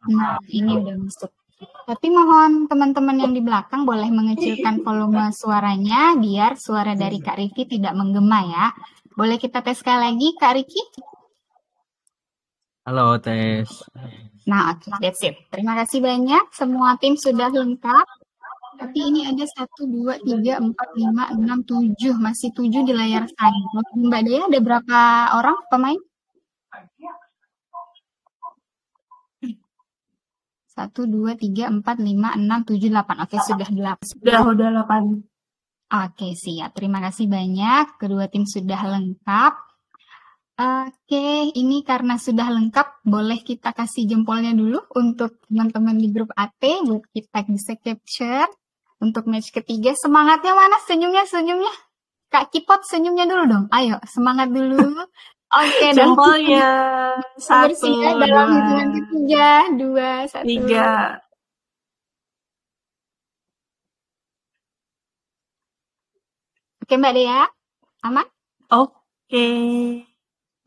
Nah, ini udah masuk. Tapi mohon teman-teman yang di belakang boleh mengecilkan volume suaranya biar suara dari Kak Riki tidak menggema ya. Boleh kita tes sekali lagi, Kak Riki? Halo, tes. Nah, oke, that's it. Terima kasih banyak. Semua tim sudah lengkap. Tapi ini ada 1, 2, 3, 4, 5, 6, 7. Masih 7 di layar saya. Mbak Dea, ada berapa orang pemain? 1, 2, 3, 4, 5, 6, 7, 8. Oke, sudah 8. Udah 8. Oke, siap. Terima kasih banyak. Kedua tim sudah lengkap. Oke, ini karena sudah lengkap, boleh kita kasih jempolnya dulu untuk teman-teman di grup AT, buat kita bisa capture untuk match ketiga. Semangatnya mana? Senyumnya. Kak Kipot senyumnya dulu dong. Ayo, semangat dulu. Oke, jempolnya. 1, dalam hitungan ketiga, 2, 1. 3. Oke, Mbak Dea, aman? Oke.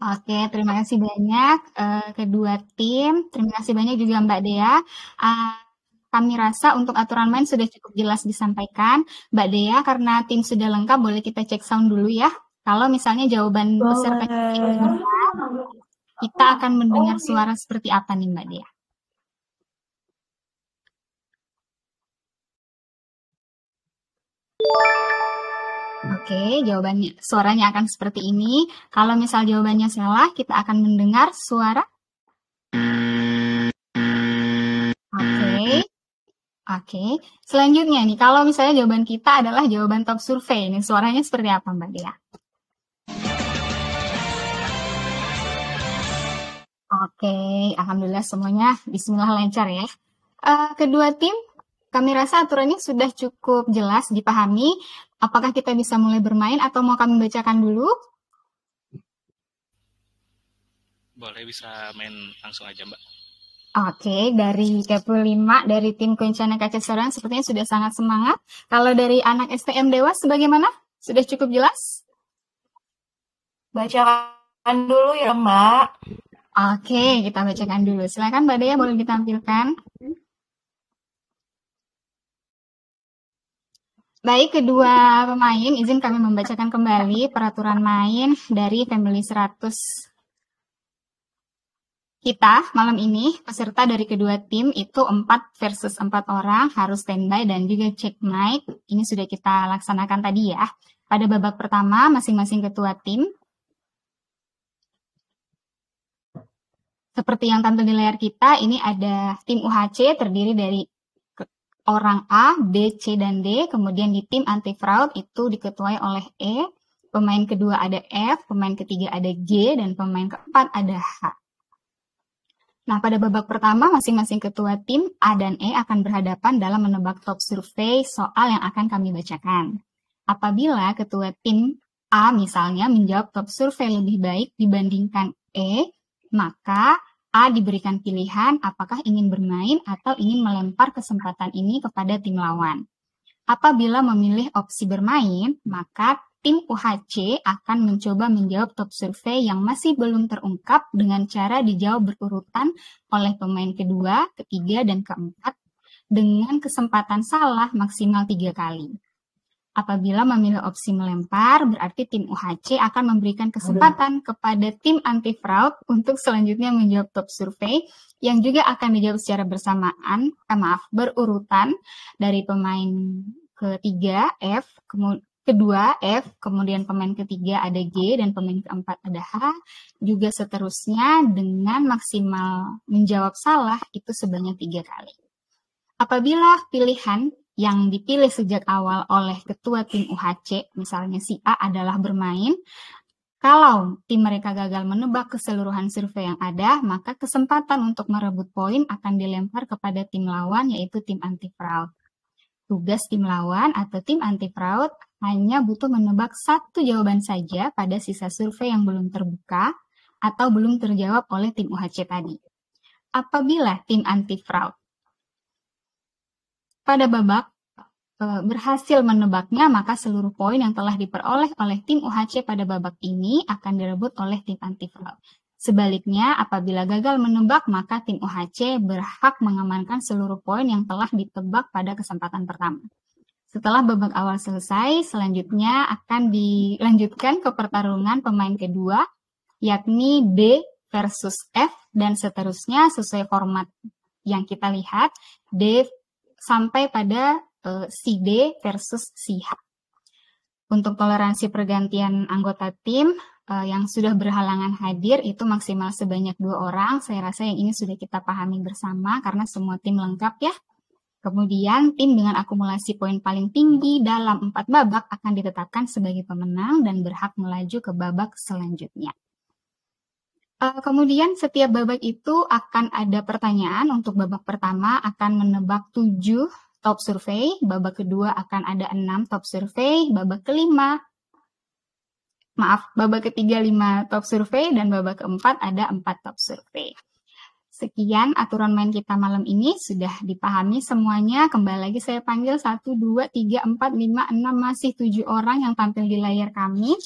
Oke, terima kasih banyak kedua tim. Terima kasih banyak juga Mbak Dea. Kami rasa untuk aturan main sudah cukup jelas disampaikan. Mbak Dea, karena tim sudah lengkap, boleh kita cek sound dulu ya. Kalau misalnya jawaban peserta benar, kita akan mendengar suara seperti apa nih Mbak Dea? Oke, jawabannya, suaranya akan seperti ini. Kalau misal jawabannya salah, kita akan mendengar suara. Oke. Selanjutnya nih, kalau misalnya jawaban kita adalah jawaban top survei, ini suaranya seperti apa Mbak Dea? Oke, alhamdulillah semuanya bismillah lancar ya. Kedua tim, kami rasa aturannya sudah cukup jelas dipahami. Apakah kita bisa mulai bermain atau mau kami bacakan dulu? Boleh, bisa main langsung aja Mbak. Oke, dari Kepu 5, dari tim Kencana Kaca Seran, sepertinya sudah sangat semangat. Kalau dari anak STM Dewas, bagaimana? Sudah cukup jelas? Bacakan dulu ya, Mbak. Oke, kita bacakan dulu. Silakan Mbak Dea, boleh ditampilkan. Baik, kedua pemain, izin kami membacakan kembali peraturan main dari Family 100 kita malam ini. Peserta dari kedua tim itu 4 versus 4 orang, harus standby dan juga cek mic. Ini sudah kita laksanakan tadi ya. Pada babak pertama, masing-masing ketua tim, seperti yang tampil di layar kita, ini ada tim UHC terdiri dari orang A, B, C, dan D. Kemudian di tim anti fraud itu diketuai oleh E. Pemain kedua ada F, pemain ketiga ada G, dan pemain keempat ada H. Nah, pada babak pertama, masing-masing ketua tim A dan E akan berhadapan dalam menebak top survei soal yang akan kami bacakan. Apabila ketua tim A misalnya menjawab top survei lebih baik dibandingkan E, maka A diberikan pilihan apakah ingin bermain atau ingin melempar kesempatan ini kepada tim lawan. Apabila memilih opsi bermain, maka tim UHC akan mencoba menjawab top survei yang masih belum terungkap dengan cara dijawab berurutan oleh pemain kedua, ketiga, dan keempat dengan kesempatan salah maksimal 3 kali. Apabila memilih opsi melempar, berarti tim UHC akan memberikan kesempatan kepada tim anti fraud untuk selanjutnya menjawab top survei yang juga akan dijawab secara bersamaan, berurutan dari pemain ketiga F, kedua F, kemudian pemain ketiga ada G, dan pemain keempat ada H, juga seterusnya dengan maksimal menjawab salah itu sebanyak 3 kali. Apabila pilihan yang dipilih sejak awal oleh ketua tim UHC, misalnya si A adalah bermain, kalau tim mereka gagal menebak keseluruhan survei yang ada, maka kesempatan untuk merebut poin akan dilempar kepada tim lawan, yaitu tim anti fraud. Tugas tim lawan atau tim anti fraud hanya butuh menebak 1 jawaban saja pada sisa survei yang belum terbuka atau belum terjawab oleh tim UHC tadi. Apabila tim anti fraud pada babak berhasil menebaknya, maka seluruh poin yang telah diperoleh oleh tim UHC pada babak ini akan direbut oleh tim anti fraud. Sebaliknya, apabila gagal menebak, maka tim UHC berhak mengamankan seluruh poin yang telah ditebak pada kesempatan pertama. Setelah babak awal selesai, selanjutnya akan dilanjutkan ke pertarungan pemain kedua, yakni D versus F, dan seterusnya sesuai format yang kita lihat, D sampai pada si D versus si H. Untuk toleransi pergantian anggota tim yang sudah berhalangan hadir itu maksimal sebanyak 2 orang. Saya rasa yang ini sudah kita pahami bersama karena semua tim lengkap ya. Kemudian tim dengan akumulasi poin paling tinggi dalam 4 babak akan ditetapkan sebagai pemenang dan berhak melaju ke babak selanjutnya. Kemudian setiap babak itu akan ada pertanyaan. Untuk babak pertama akan menebak 7 top survei, babak kedua akan ada 6 top survei, babak ketiga 5 top survei, dan babak keempat ada 4 top survei. Sekian aturan main kita malam ini, sudah dipahami semuanya. Kembali lagi saya panggil 1, 2, 3, 4, 5, 6, masih 7 orang yang tampil di layar kami.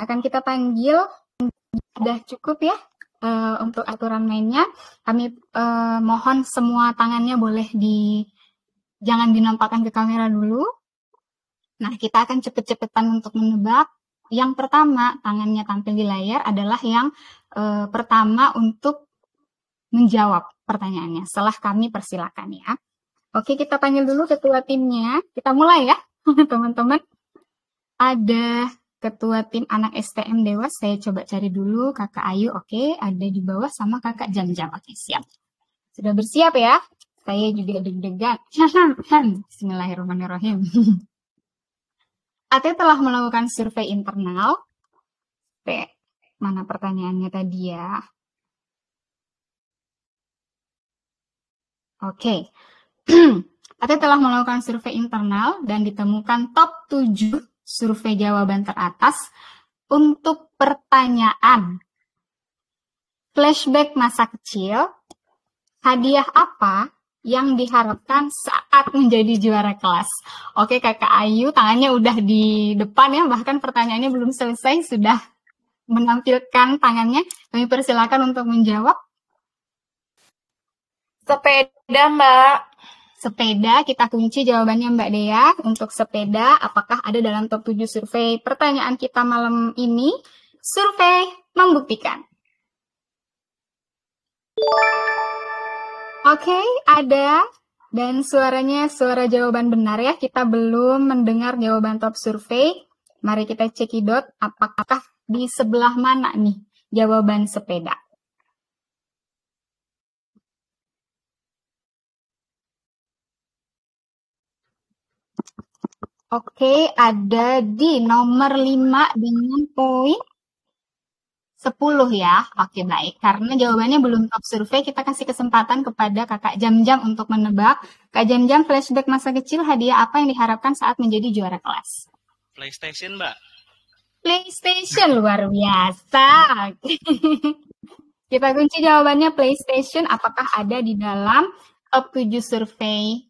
Akan kita panggil, sudah cukup ya untuk aturan mainnya. Kami mohon semua tangannya boleh jangan dinampakkan ke kamera dulu. Nah, kita akan cepet-cepetan untuk menebak. Yang pertama, tangannya tampil di layar adalah yang pertama untuk menjawab pertanyaannya. Setelah kami persilakan ya. Oke, kita panggil dulu ketua timnya. Kita mulai ya, teman-teman. Ada ketua tim anak STM Dewas. Saya coba cari dulu Kakak Ayu. Oke, ada di bawah sama Kakak Jam-Jam. Oke, siap. Sudah bersiap ya? Saya juga deg-degan. Bismillahirrahmanirrahim. AT telah melakukan survei internal. Mana pertanyaannya tadi ya? Oke. AT telah melakukan survei internal dan ditemukan top 7 survei jawaban teratas untuk pertanyaan flashback masa kecil. Hadiah apa yang diharapkan saat menjadi juara kelas? Oke, Kakak Ayu, tangannya udah di depan ya, bahkan pertanyaannya belum selesai, sudah menampilkan tangannya. Kami persilakan untuk menjawab. Sepeda, Mbak. Sepeda, kita kunci jawabannya Mbak Dea. Untuk sepeda, apakah ada dalam top 7 survei pertanyaan kita malam ini? Survei membuktikan. Oke, ada. Dan suaranya suara jawaban benar ya. Kita belum mendengar jawaban top survei. Mari kita cekidot apakah di sebelah mana nih jawaban sepeda. Oke, ada di nomor 5 dengan poin 10 ya. Oke, baik. Karena jawabannya belum top survei, kita kasih kesempatan kepada Kakak Jam-Jam untuk menebak. Kak Jam-Jam, flashback masa kecil, hadiah apa yang diharapkan saat menjadi juara kelas? PlayStation, Mbak. PlayStation, luar biasa. Kita kunci jawabannya PlayStation. Apakah ada di dalam top 7 survei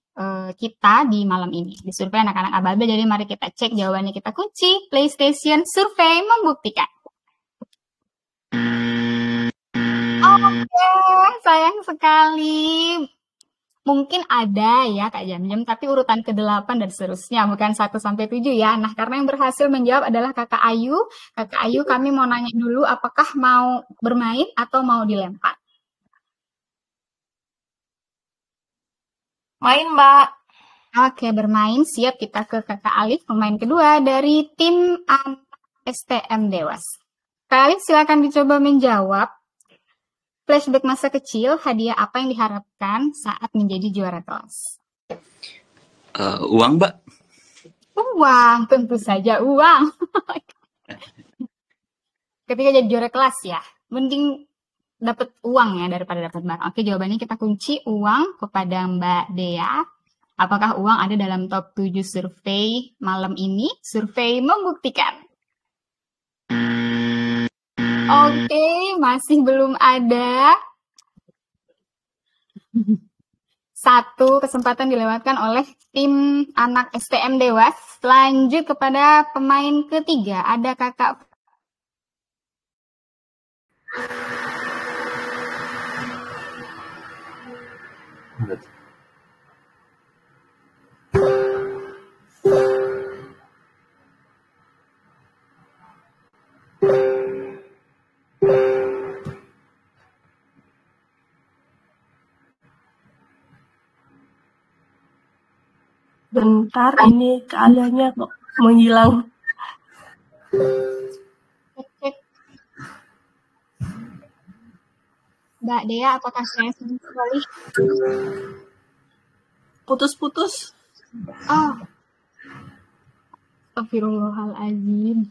kita di malam ini? Di survei anak-anak Ababe, jadi mari kita cek jawabannya. Kita kunci PlayStation, survei membuktikan. Oke, sayang sekali. Mungkin ada ya Kak Jam-Jam, tapi urutan ke-8 dan seterusnya, bukan 1-7 ya. Nah, karena yang berhasil menjawab adalah Kakak Ayu. Kakak Ayu, kami mau nanya dulu apakah mau bermain atau mau dilempar? Main, Mbak. Oke, bermain. Siap, kita ke Kakak Alif, pemain kedua dari tim STM Dewas. Kak Alif, silakan dicoba menjawab. Flashback masa kecil, hadiah apa yang diharapkan saat menjadi juara kelas? Uang, Mbak. Uang, tentu saja uang. Ketika jadi juara kelas ya, mending dapat uang ya daripada dapat barang. Oke, jawabannya kita kunci uang kepada Mbak Dea. Apakah uang ada dalam top 7 survei malam ini? Survei membuktikan. Oke, masih belum ada. 1 kesempatan dilewatkan oleh tim anak STM Dewas. Lanjut kepada pemain ketiga. Ada Kakak. Bentar, ini keadaannya kok menghilang. Cek. Mbak Dea, apakah saya sedang sekali? Putus-putus. Oh, astagfirullahaladzim.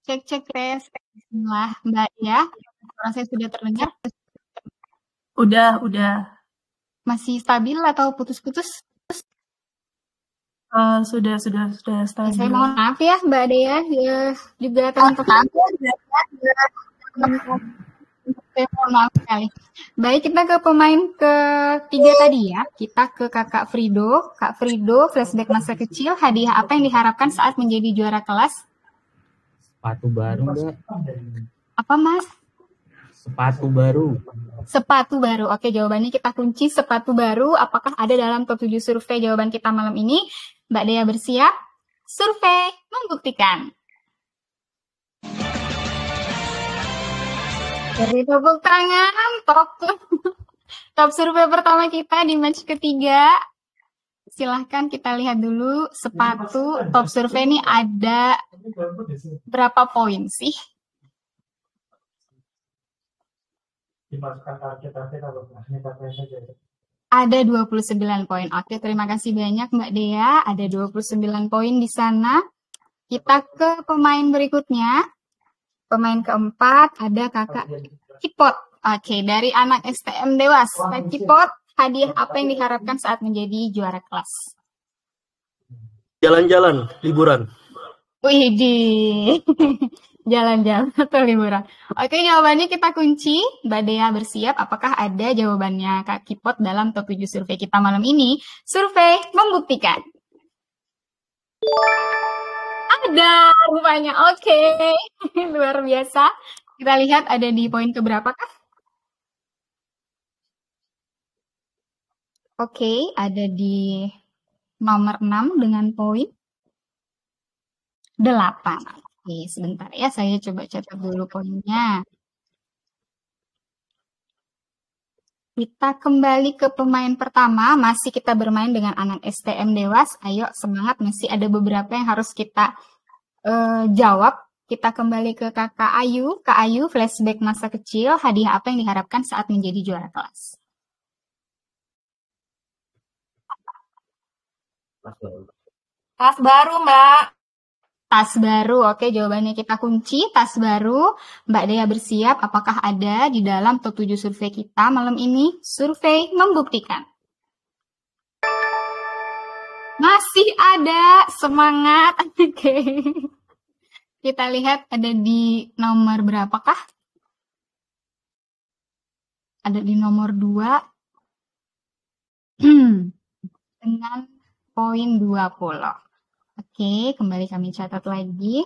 Cek tes. Bismillah, Mbak Dea. Suara saya sudah terdengar? Udah. Masih stabil atau putus-putus? Sudah stabil. Saya mohon maaf ya Mbak Dea, juga teman-teman. Saya mohon maaf sekali. Baik, kita ke pemain ketiga tadi ya. Kita ke Kakak Frido. Kak Frido, flashback masa kecil, hadiah apa yang diharapkan saat menjadi juara kelas? Sepatu baru, Mbak. Apa, Mas? Sepatu baru. Sepatu baru. Oke, jawabannya kita kunci sepatu baru. Apakah ada dalam top 7 survei jawaban kita malam ini? Mbak Dea bersiap? Survei membuktikan. Beri tepuk tangan. Top survei pertama kita di match ketiga. Silahkan kita lihat dulu sepatu. Top survei ini ada berapa poin sih? Ada 29 poin. Oke, terima kasih banyak Mbak Dea. Ada 29 poin di sana. Kita ke pemain berikutnya. Pemain keempat ada Kakak Cipot. Oke, dari anak STM Dewas. Kak Cipot, hadiah apa yang diharapkan saat menjadi juara kelas? Jalan-jalan, liburan. Widih. Jalan-jalan atau liburan. Oke, jawabannya kita kunci. Mbak Dea bersiap. Apakah ada jawabannya Kak Kipot dalam top 7 survei kita malam ini? Survei membuktikan. Ada rupanya. Oke. Luar biasa. Kita lihat ada di poin keberapa kah? Oke, ada di nomor 6 dengan poin 8. Oke, sebentar ya, saya coba catat dulu poinnya. Kita kembali ke pemain pertama, masih kita bermain dengan anak STM Dewas. Ayo, semangat, masih ada beberapa yang harus kita jawab. Kita kembali ke Kakak Ayu. Kak Ayu, flashback masa kecil, hadiah apa yang diharapkan saat menjadi juara kelas? Tas baru, Mbak. Tas baru, oke, jawabannya kita kunci, tas baru. Mbak Dea bersiap, apakah ada di dalam top 7 survei kita malam ini? Survei membuktikan. Masih ada, semangat. Oke. Kita lihat ada di nomor berapakah? Ada di nomor 2. Dengan poin 20. Oke, kembali kami catat lagi.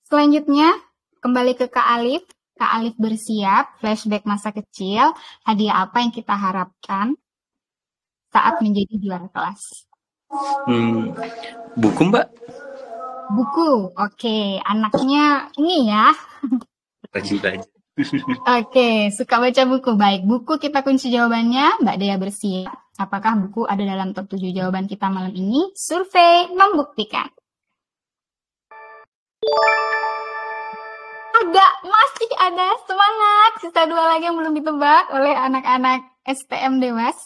Selanjutnya, kembali ke Kak Alif. Kak Alif bersiap, flashback masa kecil. Hadiah apa yang kita harapkan saat menjadi juara kelas? Buku, Mbak. Buku, oke. Anaknya ini ya. Rajin belajar. Oke, suka baca buku. Baik, buku kita kunci jawabannya. Mbak Dea bersiap. Apakah buku ada dalam top 7 jawaban kita malam ini? Survei membuktikan. Masih ada, semangat. Sisa 2 lagi yang belum ditebak oleh anak-anak STM Dewas.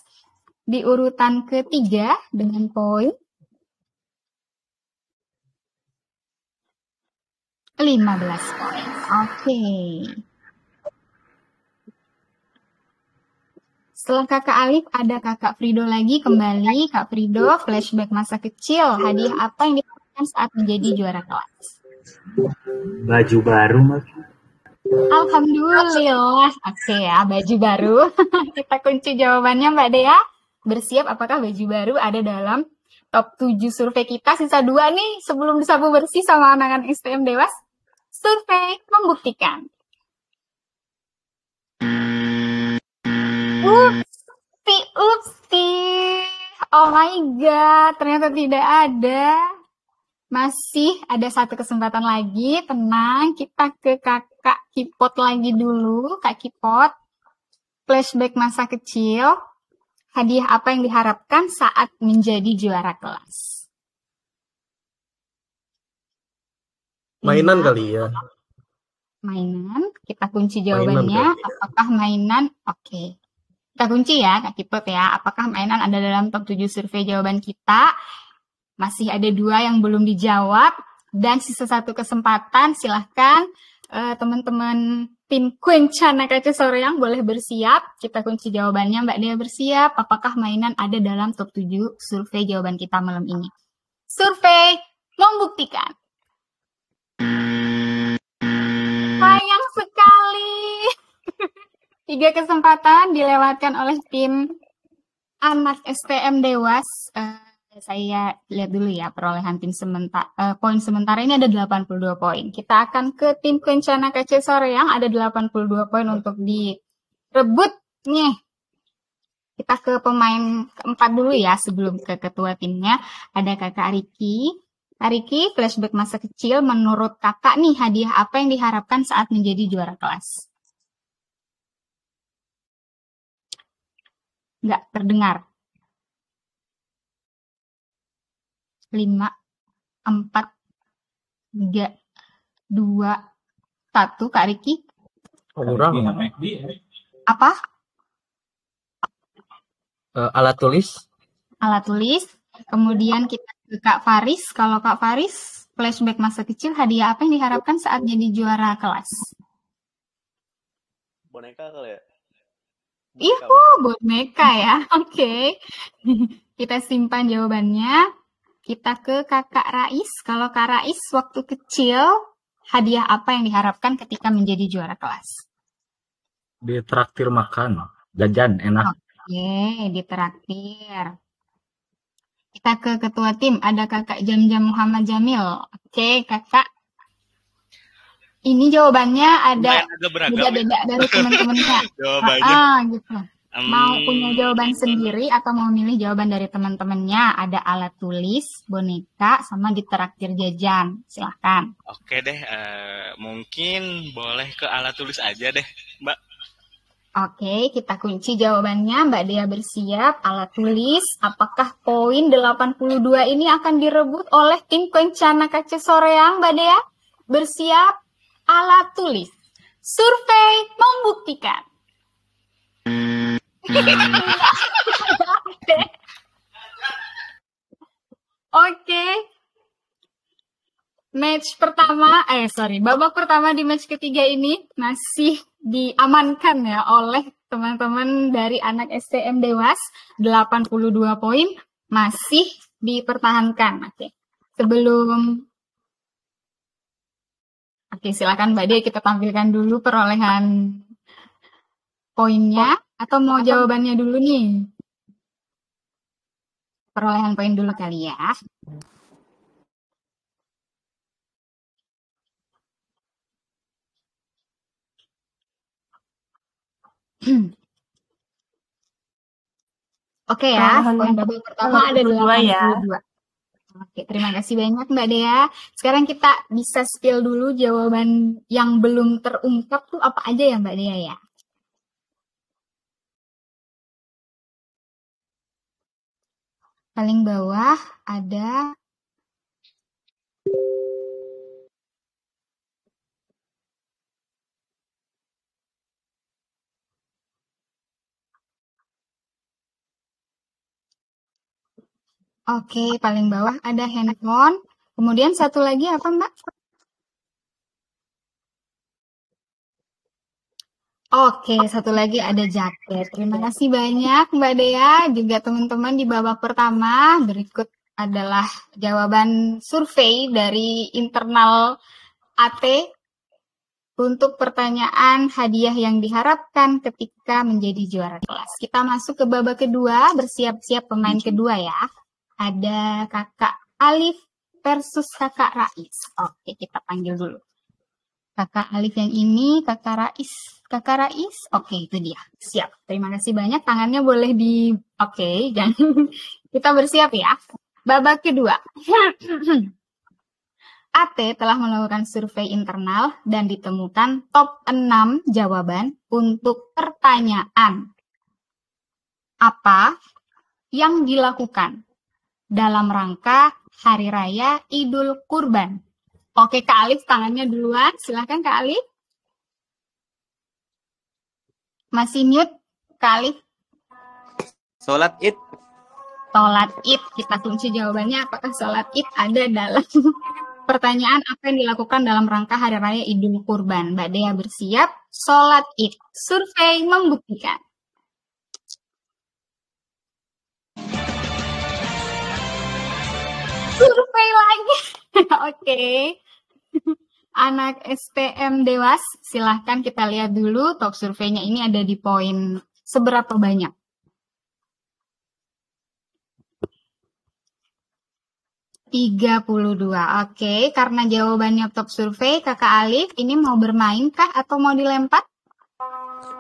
Di urutan ketiga dengan poin 15 poin. Oke. Setelah Kakak Alif, ada Kakak Frido lagi kembali. Kak Frido, flashback masa kecil. Hadiah apa yang didapatkan saat menjadi juara kelas? Baju baru, Mbak. Alhamdulillah. Oke ya, baju baru. Kita kunci jawabannya Mbak Dea. Bersiap apakah baju baru ada dalam top 7 survei kita. Sisa 2 nih sebelum disapu bersih sama anak-anak STM Dewas. Survei membuktikan. Upsi. Oh my god, ternyata tidak ada. Masih ada satu kesempatan lagi. Tenang, kita ke Kakak Kipot lagi dulu. Kak Kipot, flashback masa kecil. Hadiah apa yang diharapkan saat menjadi juara kelas? Mainan 5, kali ya. Mainan. Kita kunci jawabannya. Apakah mainan? Oke. Kita kunci ya, Kak Kipot ya. Apakah mainan ada dalam top 7 survei jawaban kita? Masih ada 2 yang belum dijawab. Dan sisa 1 kesempatan. Silahkan teman-teman tim Quencana Kaca Soreang boleh bersiap. Kita kunci jawabannya. Mbak Dea bersiap. Apakah mainan ada dalam top 7 survei jawaban kita malam ini? Survei membuktikan. Sayang sekali. 3 kesempatan dilewatkan oleh tim anak STM Dewas. Saya lihat dulu ya perolehan tim poin sementara ini ada 82 poin. Kita akan ke tim Kencana KC Soreang ada 82 poin untuk direbut nih. Kita ke pemain keempat dulu ya sebelum ke ketua timnya. Ada Kakak Riki. Kak Riki, flashback masa kecil menurut Kakak nih hadiah apa yang diharapkan saat menjadi juara kelas? Nggak terdengar. 5, 4, 3, 2, 1. Kak Riki. Kurang. Apa? Alat tulis. Alat tulis. Kemudian kita ke Kak Faris. Kalau Kak Faris, flashback masa kecil, hadiah apa yang diharapkan saat jadi juara kelas? Boneka kali ya? Ihu, boneka ya. Oke. Kita simpan jawabannya. Kita ke Kakak Rais. Kalau Kak Rais waktu kecil, hadiah apa yang diharapkan ketika menjadi juara kelas? Ditraktir makan, jajan enak. Oke, ditraktir. Kita ke ketua tim. Ada Kakak Jam-Jam Muhammad Jamil. Oke, Kakak. Ini jawabannya ada beda-beda dari teman-temannya. Jawabannya. Gitu. Mau punya jawaban sendiri atau mau milih jawaban dari teman-temannya? Ada alat tulis, boneka, sama ditraktir jajan. Silahkan. Oke deh, mungkin boleh ke alat tulis aja deh, Mbak. Oke, kita kunci jawabannya. Mbak Dea bersiap. Alat tulis. Apakah poin 82 ini akan direbut oleh tim Kencana Kaca Soreang, Mbak Dea? Bersiap. Alat tulis. Survei membuktikan. Oke. Match pertama, babak pertama di match ketiga ini masih diamankan ya oleh teman-teman dari anak STM Dewas. 82 poin masih dipertahankan. Oke, silakan Mbak Dea kita tampilkan dulu perolehan poinnya. Atau mau jawabannya dulu nih? Perolehan poin dulu kali ya. Oke ya, poin babak pertama ada 82 ya. Oke, terima kasih banyak Mbak Dea. Sekarang kita bisa spill dulu jawaban yang belum terungkap tuh apa aja ya Mbak Dea ya? Paling bawah ada Oke, paling bawah ada handphone. Kemudian satu lagi apa Mbak? Oke, satu lagi ada jaket. Terima kasih banyak Mbak Dea, juga teman-teman di babak pertama. Berikut adalah jawaban survei dari internal AT untuk pertanyaan hadiah yang diharapkan ketika menjadi juara kelas. Kita masuk ke babak kedua, bersiap-siap pemain kedua ya. Ada Kakak Alif versus Kakak Rais. Oke, kita panggil dulu. Kakak Alif yang ini, Kakak Rais. Kakak Rais, oke itu dia. Siap. Terima kasih banyak. Tangannya boleh di... Oke, jangan. Kita bersiap ya. Babak kedua. AT telah melakukan survei internal dan ditemukan top 6 jawaban untuk pertanyaan. Apa yang dilakukan dalam rangka Hari Raya Idul Kurban? Oke, Kak Alif tangannya duluan. Silahkan Kak Alif. Masih mute, Kak Alif. Sholat Id. Sholat Id. Kita kunci jawabannya apakah sholat Id ada dalam pertanyaan apa yang dilakukan dalam rangka Hari Raya Idul Kurban. Mbak Dea bersiap. Sholat Id. Survei membuktikan. Survei lagi. Oke. Anak STM Dewas, silahkan kita lihat dulu top surveinya ini ada di poin seberapa banyak. (32). Oke, karena jawabannya top survei, Kakak Alif ini mau bermain kah atau mau dilempar?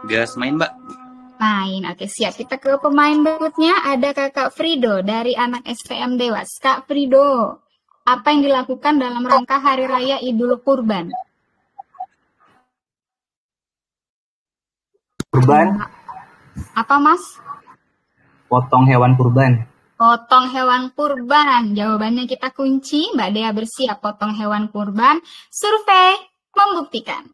Gas main, Mbak. Main. Oke, siap. Kita ke pemain berikutnya. Ada Kakak Frido dari anak STM Dewas. Kak Frido, apa yang dilakukan dalam rangka Hari Raya Idul Kurban? Kurban, Apa, Mas? potong hewan kurban. Potong hewan kurban. Jawabannya kita kunci. Mbak Dea bersiap potong hewan kurban. Survei membuktikan.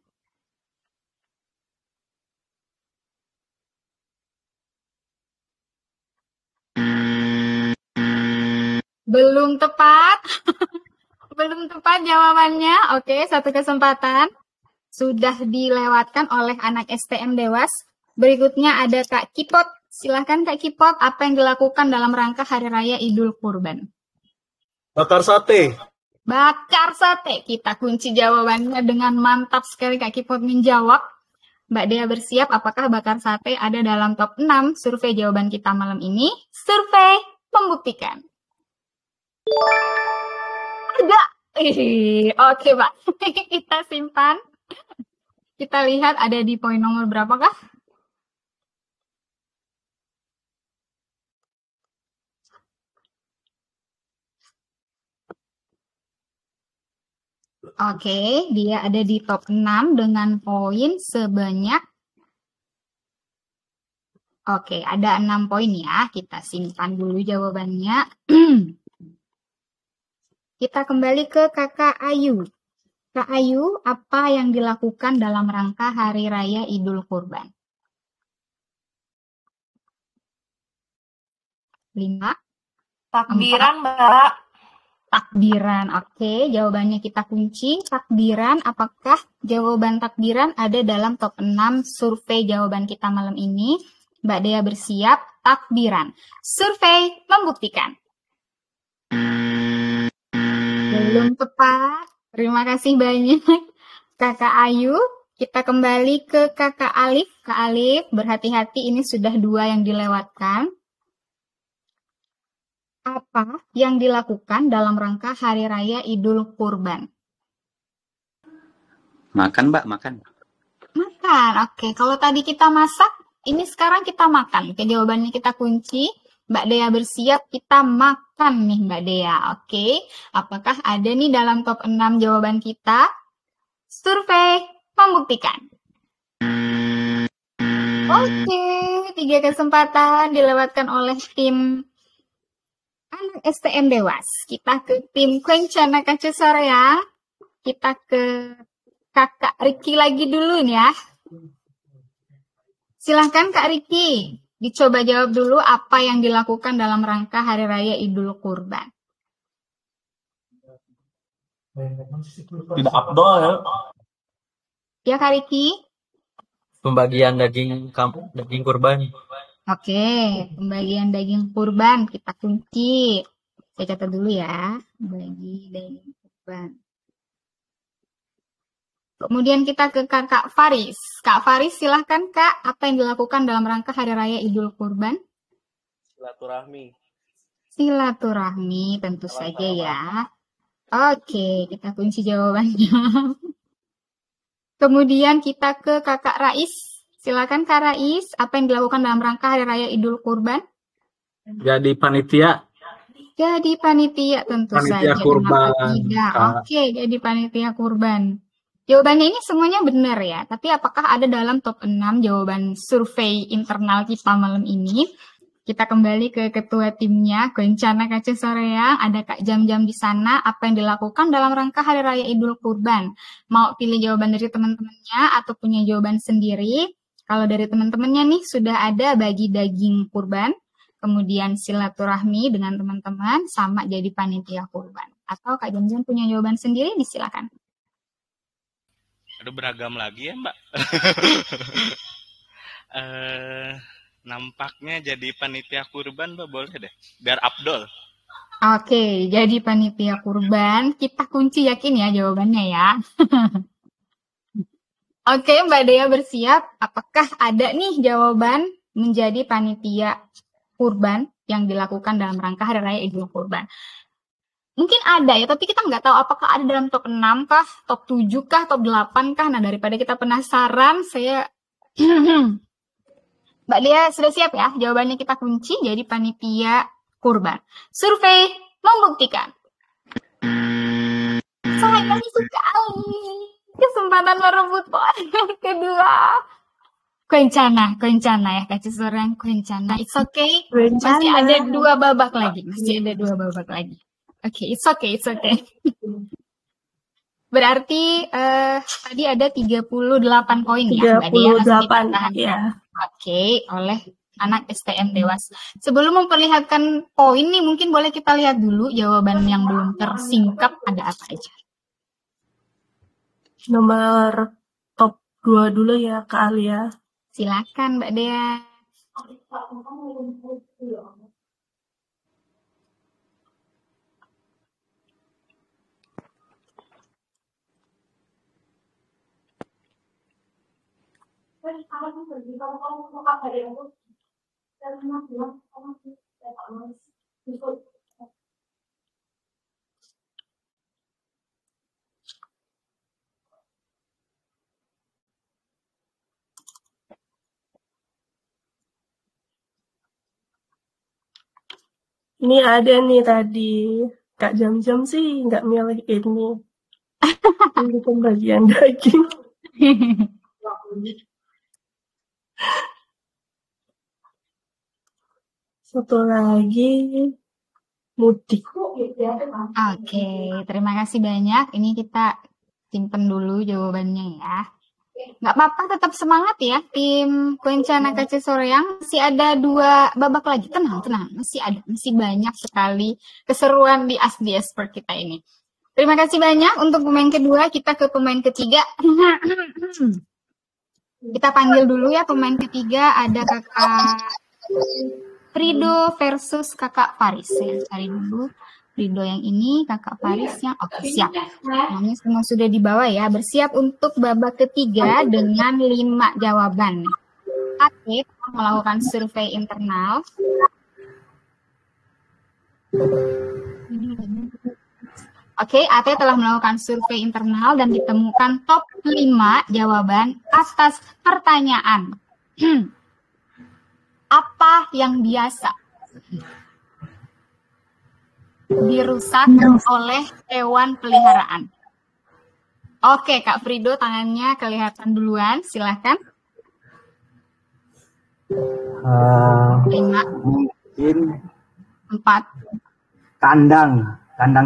Belum tepat. Belum tepat jawabannya. Oke, satu kesempatan. Sudah dilewatkan oleh anak STM Dewas. Berikutnya ada Kak Kipot. Silahkan Kak Kipot, apa yang dilakukan dalam rangka Hari Raya Idul Kurban? Bakar sate. Bakar sate. Kita kunci jawabannya dengan mantap sekali Kak Kipot menjawab. Mbak Dea bersiap, apakah bakar sate ada dalam top 6 survei jawaban kita malam ini? Survei membuktikan. Ada. Oke, Pak. Kita simpan. Kita lihat ada di poin nomor berapakah? Oke, dia ada di top 6 dengan poin sebanyak. Oke, ada 6 poin ya. Kita simpan dulu jawabannya. Kita kembali ke Kakak Ayu. Kak Ayu, apa yang dilakukan dalam rangka Hari Raya Idul Kurban? 5. Takbiran, Mbak. Takbiran. Oke, jawabannya kita kunci. Takbiran, apakah jawaban takbiran ada dalam top 6 survei jawaban kita malam ini? Mbak Dea bersiap. Takbiran. Survei membuktikan. Belum tepat. Terima kasih banyak Kakak Ayu. Kita kembali ke Kakak Alif. Kak Alif, berhati-hati ini sudah 2 yang dilewatkan. Apa yang dilakukan dalam rangka Hari Raya Idul Kurban? Makan, Mbak, makan. Makan. Oke, kalau tadi kita masak, ini sekarang kita makan. Oke, jawabannya kita kunci. Mbak Dea bersiap, kita makan nih Mbak Dea. Oke, apakah ada nih dalam top 6 jawaban kita? Survei membuktikan. Oke, 3 kesempatan dilewatkan oleh tim anak STM Dewas. Kita ke tim Kencana Kaca Soreang. Kita ke Kakak Riki lagi dulu nih ya. Silahkan Kak Riki. Dicoba jawab dulu apa yang dilakukan dalam rangka Hari Raya Idul Kurban. Tidak abdol ya. Ya Kak Riki. Pembagian daging kurban. Oke, pembagian daging kurban kita kunci. Saya catat dulu ya, bagi daging kurban. Kemudian kita ke Kakak Faris. Kak Faris, silahkan Kak, apa yang dilakukan dalam rangka Hari Raya Idul Kurban? Silaturahmi. Silaturahmi, tentu saja ya. Oke, kita kunci jawabannya. Kemudian kita ke Kakak Rais. Silakan Kak Rais, apa yang dilakukan dalam rangka Hari Raya Idul Kurban? Jadi panitia. Jadi panitia tentu Panitia saja. kurban, Kenapa tidak? Kak. Oke, jadi panitia kurban. Jawabannya ini semuanya benar ya, tapi apakah ada dalam top 6 jawaban survei internal kita malam ini? Kita kembali ke ketua timnya, Goncana Kace Soreang, ada Kak Jam-Jam di sana. Apa yang dilakukan dalam rangka Hari Raya Idul Kurban? Mau pilih jawaban dari teman-temannya atau punya jawaban sendiri? Kalau dari teman-temannya nih sudah ada bagi daging kurban, kemudian silaturahmi dengan teman-teman, sama jadi panitia kurban. Atau Kak Jam-Jam punya jawaban sendiri, disilakan. Aduh, beragam lagi ya, Mbak. Nampaknya jadi panitia kurban, Mbak, boleh deh. Biar Abdul. Oke, jadi panitia kurban. Kita kunci yakin ya jawabannya ya. Oke, Mbak Dea bersiap. Apakah ada nih jawaban menjadi panitia kurban yang dilakukan dalam rangka Hari Raya Idul Kurban? Mungkin ada ya, tapi kita nggak tahu apakah ada dalam top 6 kah, top 7 kah, top 8 kah. Nah, daripada kita penasaran, saya... Mbak Dea sudah siap ya? Jawabannya kita kunci jadi panitia kurban. Survei membuktikan. Sayang sekali. Kesempatan merebut poin yang kedua. Kencana ya, Kak Cisorang, kencana. It's okay. Masih ada 2 babak lagi. Oke, it's okay. Berarti tadi ada 38 poin ya, Mbak Dea. 38, ya. Oke, oleh anak STM Dewas. Sebelum memperlihatkan poin nih, mungkin boleh kita lihat dulu jawaban yang belum tersingkap ada apa aja. Nomor top 2 dulu ya, Kak Alia. Silakan, Mbak Dea. Ini ada nih tadi. Kak Jam-Jam sih nggak milih ini. Ini pembagian daging. Satu lagi mudik. Oke, terima kasih banyak. Ini kita simpen dulu jawabannya ya. Nggak apa-apa, tetap semangat ya. Tim Kencana Kace Soreang masih ada 2 babak lagi. Tenang. Masih banyak sekali keseruan di Ask the Expert kita ini. Terima kasih banyak untuk pemain kedua. Kita ke pemain ketiga. Kita panggil dulu ya pemain ketiga. Ada Kakak Frido versus Kakak Faris. Saya cari dulu Frido yang ini, Kakak Faris yang oke, siap. Namanya semua sudah dibawa ya. Bersiap untuk babak ketiga dengan 5 jawaban. Oke, kita melakukan survei internal. Oke, AT telah melakukan survei internal dan ditemukan top 5 jawaban atas pertanyaan. Apa yang biasa dirusak oleh hewan peliharaan? Oke, Kak Frido tangannya kelihatan duluan, silahkan. 5, Mungkin 4, kandang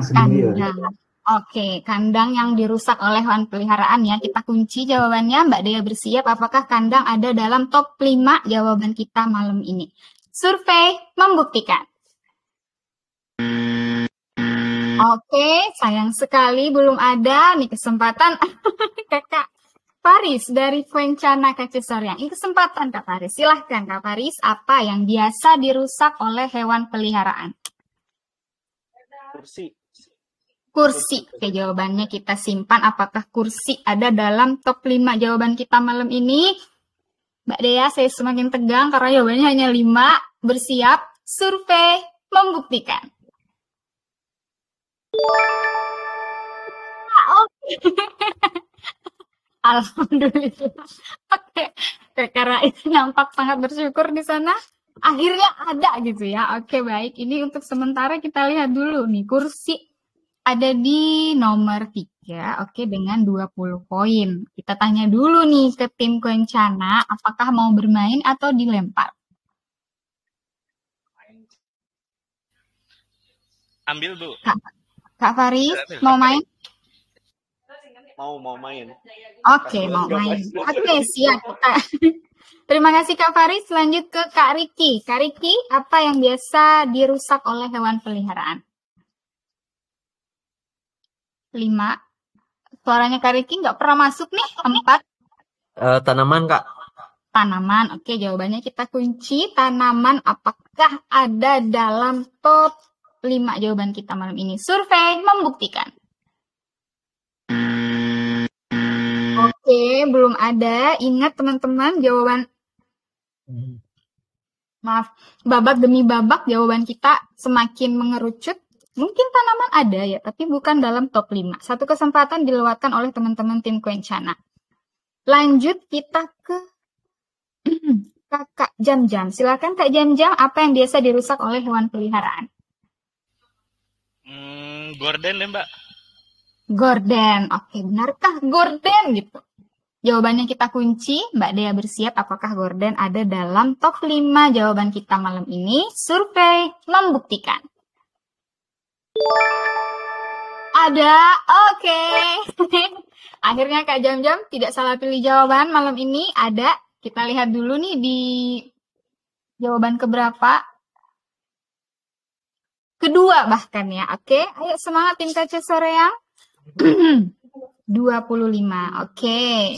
sendiri. kandang. Oke, kandang yang dirusak oleh hewan peliharaan ya. Kita kunci jawabannya. Mbak Dea bersiap. Apakah kandang ada dalam top 5 jawaban kita malam ini? Survei membuktikan. Oke, sayang sekali belum ada nih kesempatan. Kakak Faris dari Kencana Kacesoriang. Ini kesempatan Kak Faris. Silahkan Kak Faris, apa yang biasa dirusak oleh hewan peliharaan? Kursi. Kursi. Oke, jawabannya kita simpan. Apakah kursi ada dalam top 5 jawaban kita malam ini? Mbak Dea, saya semakin tegang karena jawabannya hanya 5. Bersiap, survei membuktikan. Oke. Alhamdulillah. Oke. Karena itu nampak sangat bersyukur di sana. Akhirnya ada gitu ya. Oke, baik. Ini untuk sementara kita lihat dulu nih. Kursi ada di nomor 3. Oke, dengan 20 poin. Kita tanya dulu nih ke tim Kencana. Apakah mau bermain atau dilempar? Ambil, Bu. Kak Faris, mau main? Mau main. Oke, mau main. Oke, siap. Terima kasih Kak Faris. Lanjut ke Kak Riki. Kak Riki, apa yang biasa dirusak oleh hewan peliharaan? 5. Suaranya Kak Riki nggak pernah masuk nih. 4. Tanaman, Kak. Tanaman. Oke, jawabannya kita kunci. Tanaman apakah ada dalam top 5 jawaban kita malam ini? Survei membuktikan. Oke, belum ada. Ingat teman-teman, jawaban maaf, babak demi babak jawaban kita semakin mengerucut. Mungkin tanaman ada ya, tapi bukan dalam top 5. Satu kesempatan dilewatkan oleh teman-teman tim Kencana. Lanjut kita ke Kakak Jam-Jam. Silakan Kak Jam-Jam, apa yang biasa dirusak oleh hewan peliharaan? Gorden deh, Mbak. Gorden. Oke, benarkah gorden gitu? Jawabannya kita kunci. Mbak Dea bersiap apakah gorden ada dalam top 5 jawaban kita malam ini. Survei membuktikan. Ada. Oke. Akhirnya Kak Jam-Jam tidak salah pilih jawaban malam ini. Ada. Kita lihat dulu nih di jawaban keberapa. Kedua bahkan ya. Oke. Ayo semangat tim Kacesoriang. 25. Oke.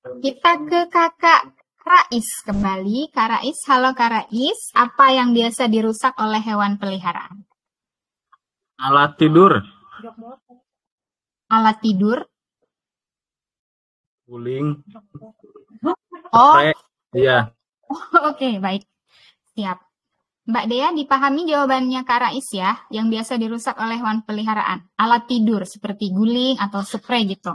Kita ke Kakak Rais kembali. Kak Rais, halo Kak Rais. Apa yang biasa dirusak oleh hewan peliharaan? Alat tidur. Alat tidur. Guling. Oh, Iya. oke, baik. Siap. Mbak Dea, dipahami jawabannya Kak Rais ya, yang biasa dirusak oleh hewan peliharaan. Alat tidur seperti guling atau spray gitu.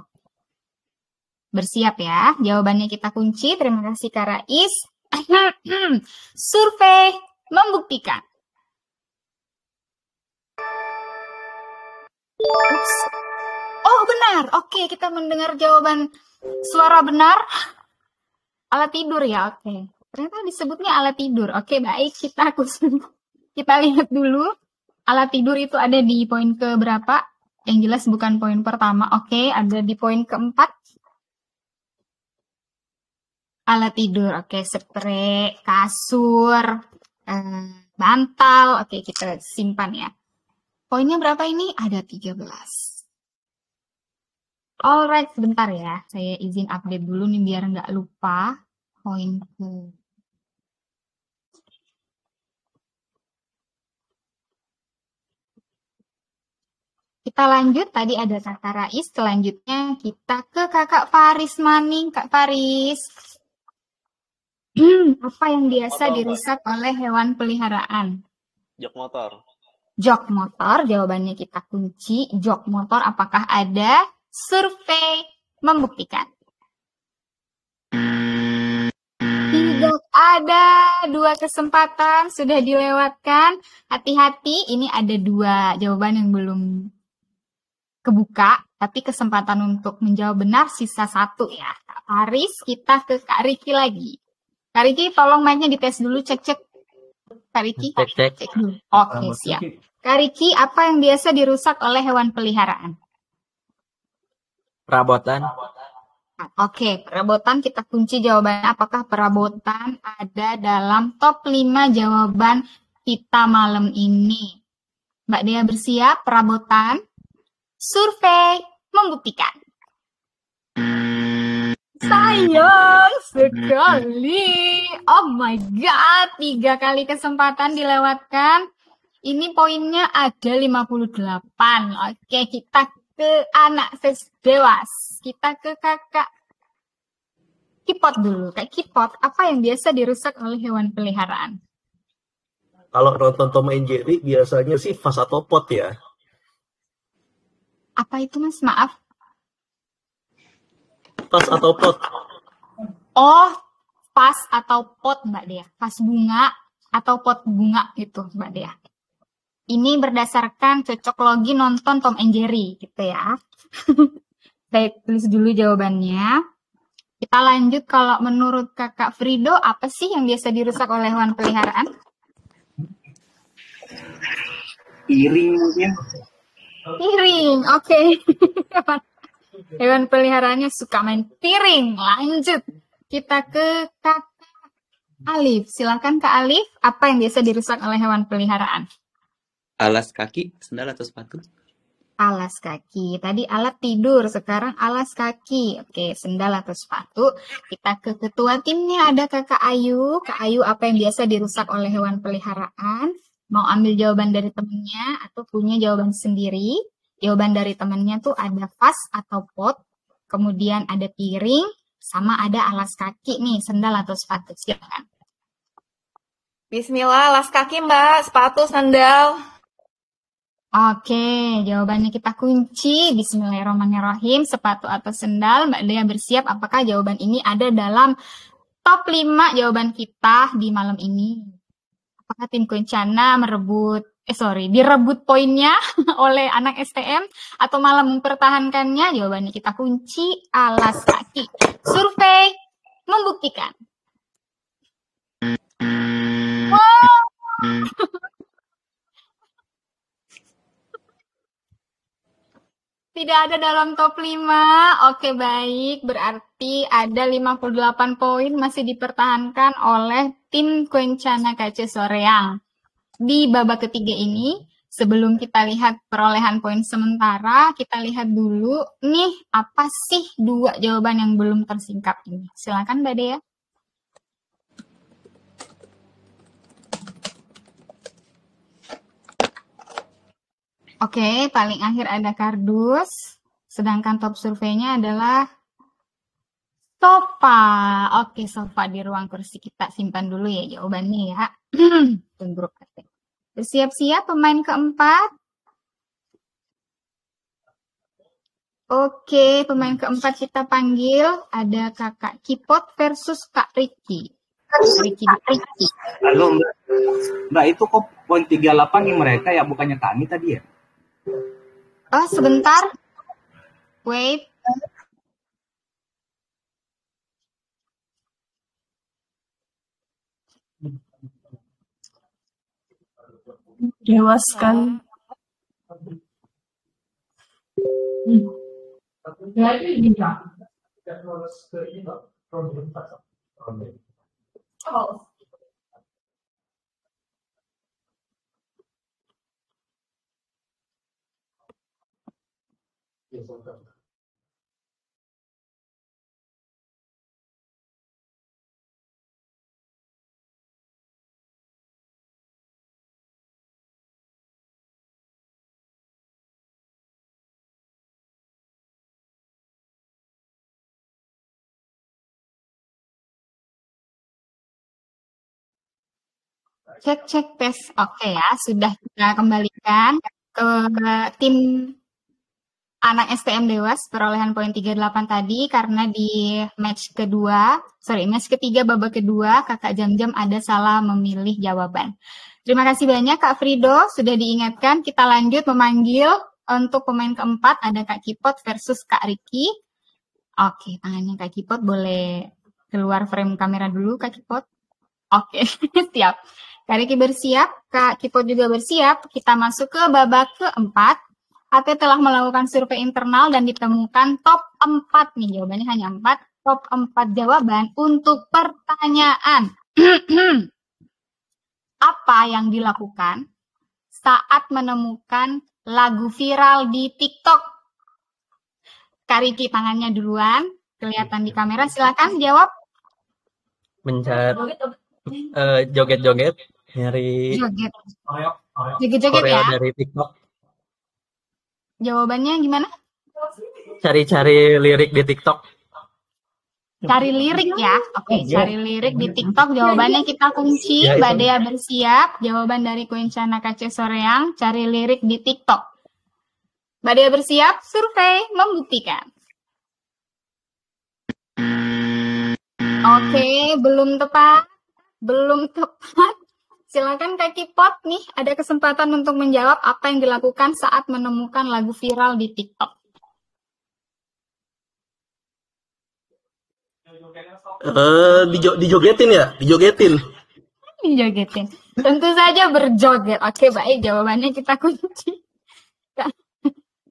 Bersiap ya, jawabannya kita kunci. Terima kasih Kak Rais. Survei membuktikan. Ups. Oh benar, oke kita mendengar jawaban suara benar. Alat tidur ya, oke. Ternyata disebutnya alat tidur. Oke, baik. Kita lihat dulu. Alat tidur itu ada di poin ke berapa? Yang jelas bukan poin pertama. Oke, ada di poin keempat. Alat tidur. Oke, spray, kasur, bantal. Oke, kita simpan ya. Poinnya berapa ini? Ada 13. Alright, sebentar ya. Saya izin update dulu nih biar nggak lupa. Poin ke kita lanjut, tadi ada Kakak Rais, selanjutnya kita ke Kakak Faris Maning. Kak Faris, apa yang biasa dirusak oleh hewan peliharaan? Jok motor. Jok motor, jawabannya kita kunci. Jok motor apakah ada? Survei membuktikan. Tidak ada. 2 kesempatan sudah dilewatkan. Hati-hati, ini ada 2 jawaban yang belum kebuka, tapi kesempatan untuk menjawab benar sisa 1 ya. Kak Faris, kita ke Kak Riki lagi. Kak Riki, tolong mic-nya dites dulu, cek-cek. Kak Riki, Cek. dulu. Oke, siap. Kak Riki, apa yang biasa dirusak oleh hewan peliharaan? Perabotan. Oke, perabotan kita kunci jawabannya. Apakah perabotan ada dalam top 5 jawaban kita malam ini? Mbak Dea bersiap, perabotan. Survei membuktikan. Sayang sekali. Oh my god, 3 kali kesempatan dilewatkan. Ini poinnya ada 58. Oke, kita ke anak dewas. Kita ke kakak Kipot dulu. Kak Kipot, apa yang biasa dirusak oleh hewan peliharaan? Kalau nonton Tom and Jerry biasanya sih vas atau pot ya. Apa itu, Mas? Maaf. Vas atau pot. Oh, vas atau pot, Mbak Dea. Vas bunga atau pot bunga gitu, Mbak Dea. Ini berdasarkan cocok logi nonton Tom and Jerry gitu ya. Saya tulis dulu jawabannya. Kita lanjut, kalau menurut kakak Frido, apa sih yang biasa dirusak oleh hewan peliharaan? Piring mungkin. Piring, oke. Hewan peliharaannya suka main piring. Lanjut, kita ke kakak Alif. Silakan Kak Alif, apa yang biasa dirusak oleh hewan peliharaan? Alas kaki, sendal atau sepatu? Alas kaki. Tadi alat tidur, sekarang alas kaki. Oke, sendal atau sepatu. Kita ke ketua timnya, ada Kakak Ayu. Kak Ayu, apa yang biasa dirusak oleh hewan peliharaan? Mau ambil jawaban dari temennya atau punya jawaban sendiri? Jawaban dari temennya tuh ada vas atau pot, kemudian ada piring, sama ada alas kaki nih, sendal atau sepatu. Silakan. Bismillah, alas kaki Mbak, sepatu, sandal. Oke, jawabannya kita kunci. Bismillahirrahmanirrahim. Sepatu atau sendal. Mbak Dea bersiap. Apakah jawaban ini ada dalam top 5 jawaban kita di malam ini? Apakah tim Kencana direbut poinnya oleh anak STM atau malah mempertahankannya? Jawabannya kita kunci, alas kaki. Survei membuktikan. Wow. Tidak ada dalam top 5. Oke, baik. Berarti ada 58 poin masih dipertahankan oleh tim Kencana KC Soreang. Di babak ketiga ini, sebelum kita lihat perolehan poin sementara, kita lihat dulu nih apa sih 2 jawaban yang belum tersingkap ini. Silakan Mbak Dea. Oke, paling akhir ada kardus, sedangkan top surveinya adalah sofa. Oke, sofa di ruang kursi, kita simpan dulu ya jawabannya ya. Tunggu. Bersiap-siap pemain keempat. Oke, pemain keempat kita panggil, ada Kakak Kipot versus Kak Ricky. Ricky. Halo Mbak. Mbak, itu kok poin 38 nih mereka ya, bukannya kami tadi ya? Oh, sebentar. Wait. Dewas kan. Cek tes. Oke ya, sudah kita kembalikan ke tim anak STM Dewas, perolehan poin 38 tadi, karena di match ketiga babak kedua, Kakak Jam-Jam ada salah memilih jawaban. Terima kasih banyak Kak Frido, sudah diingatkan. Kita lanjut memanggil untuk pemain keempat, ada Kak Kipot versus Kak Ricky. Oke, tangannya Kak Kipot boleh keluar frame kamera dulu, Kak Kipot. Oke, siap. Kak Ricky bersiap, Kak Kipot juga bersiap. Kita masuk ke babak keempat. AT telah melakukan survei internal dan ditemukan top 4 nih, jawabannya hanya 4, top 4 jawaban untuk pertanyaan. Apa yang dilakukan saat menemukan lagu viral di TikTok? Kak Riki tangannya duluan, kelihatan di kamera. Silakan jawab. Mencari joget-joget, nyari Joget. Joget-joget koreo ya. dari TikTok, Jawabannya gimana? cari-cari lirik di TikTok. Cari lirik ya. Oke, cari lirik di TikTok. Jawabannya kita kunci. Ya, Mbak itu. Dea bersiap. Jawaban dari Kuencana KC Soreang, cari lirik di TikTok. Mbak Dea bersiap. Survei membuktikan. Oke, belum tepat. Belum tepat. Silakan Kak Kipot nih, ada kesempatan untuk menjawab apa yang dilakukan saat menemukan lagu viral di TikTok. Dijogetin ya? Dijogetin. Jogetin. Tentu saja berjoget. Oke, baik. Jawabannya kita kunci.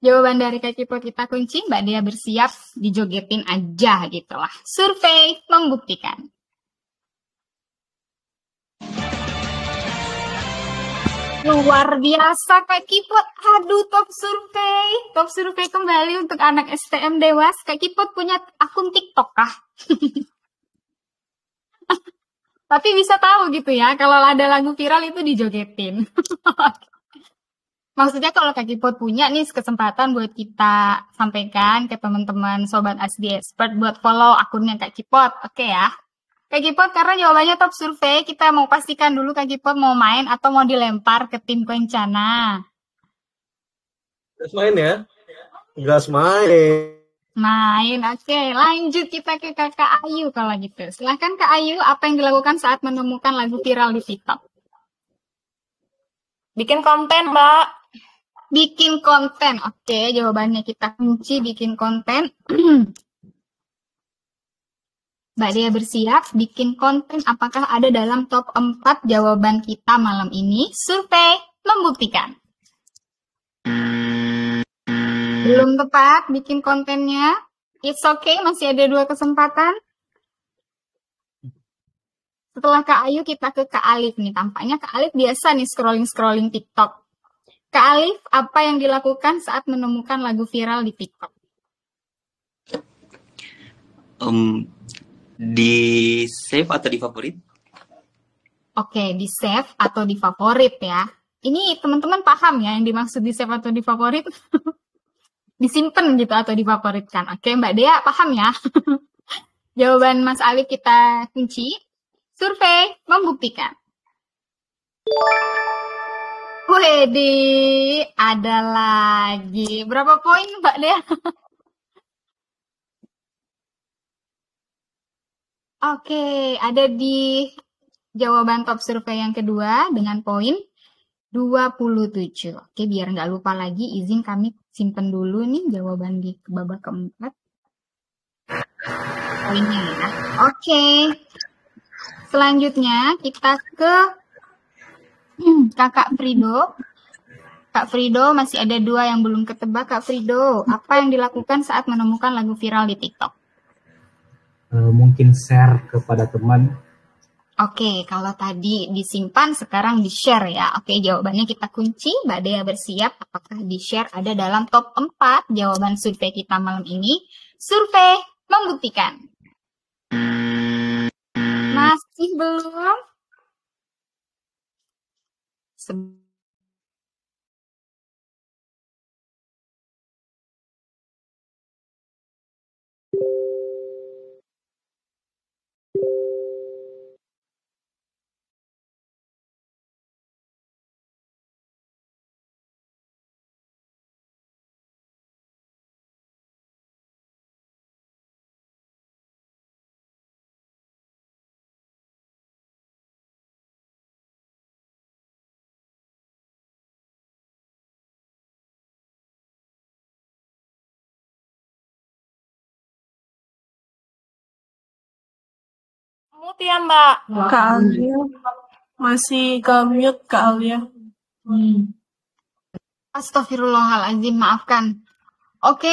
Jawaban dari Kak Kipot kita kunci. Mbak Dea bersiap dijogetin aja gitu lah. Survei membuktikan. Luar biasa Kak Kipot. Aduh, top survei. Top survei kembali untuk anak STM Dewas. Kak Kipot punya akun TikTok kah? Tapi bisa tahu gitu ya, kalau ada lagu viral itu dijogetin. Maksudnya kalau Kak Kipot punya nih kesempatan buat kita sampaikan ke teman-teman Sobat ASDI Expert buat follow akunnya Kak Kipot. Oke ya. Kak Kipot, karena jawabannya top survei, kita mau pastikan dulu Kak Kipot mau main atau mau dilempar ke tim Kuencana. Gas main ya? Gas main. Main, oke. Lanjut kita ke Kakak Ayu kalau gitu. Silahkan Kak Ayu, apa yang dilakukan saat menemukan lagu viral di TikTok? Bikin konten, Mbak. Bikin konten. Oke, jawabannya kita kunci bikin konten. Mbak Dea bersiap, bikin konten apakah ada dalam top 4 jawaban kita malam ini? Survei membuktikan. Belum tepat bikin kontennya. It's okay, masih ada 2 kesempatan. Setelah Kak Ayu, kita ke Kak Alif nih. Tampaknya Kak Alif biasa nih scrolling-scrolling TikTok. Kak Alif, apa yang dilakukan saat menemukan lagu viral di TikTok? Di save atau di favorit? Oke, di save atau di favorit ya. Ini teman-teman paham ya yang dimaksud di save atau di favorit? Disimpan gitu atau difavoritkan. Oke, Mbak Dea paham ya? Jawaban Mas Alif kita kunci. Survei membuktikan. Wedi, ada lagi. Berapa poin Mbak Dea? Oke, ada di jawaban top survei yang kedua dengan poin 27. Oke, biar nggak lupa lagi, izin kami simpen dulu nih jawaban di babak keempat. Poinnya ya. Oke. Selanjutnya kita ke Kakak Frido. Kak Frido, masih ada 2 yang belum ketebak. Kak Frido, apa yang dilakukan saat menemukan lagu viral di TikTok? Mungkin share kepada teman. Oke, kalau tadi disimpan, sekarang di-share ya. Oke, jawabannya kita kunci. Mbak Dea bersiap. Apakah di-share ada dalam top 4 jawaban survei kita malam ini? Survei membuktikan. Masih belum? Mute ya, Mbak. Kak Alia masih ke mute Kak Alia. Astagfirullahaladzim, maafkan. Oke,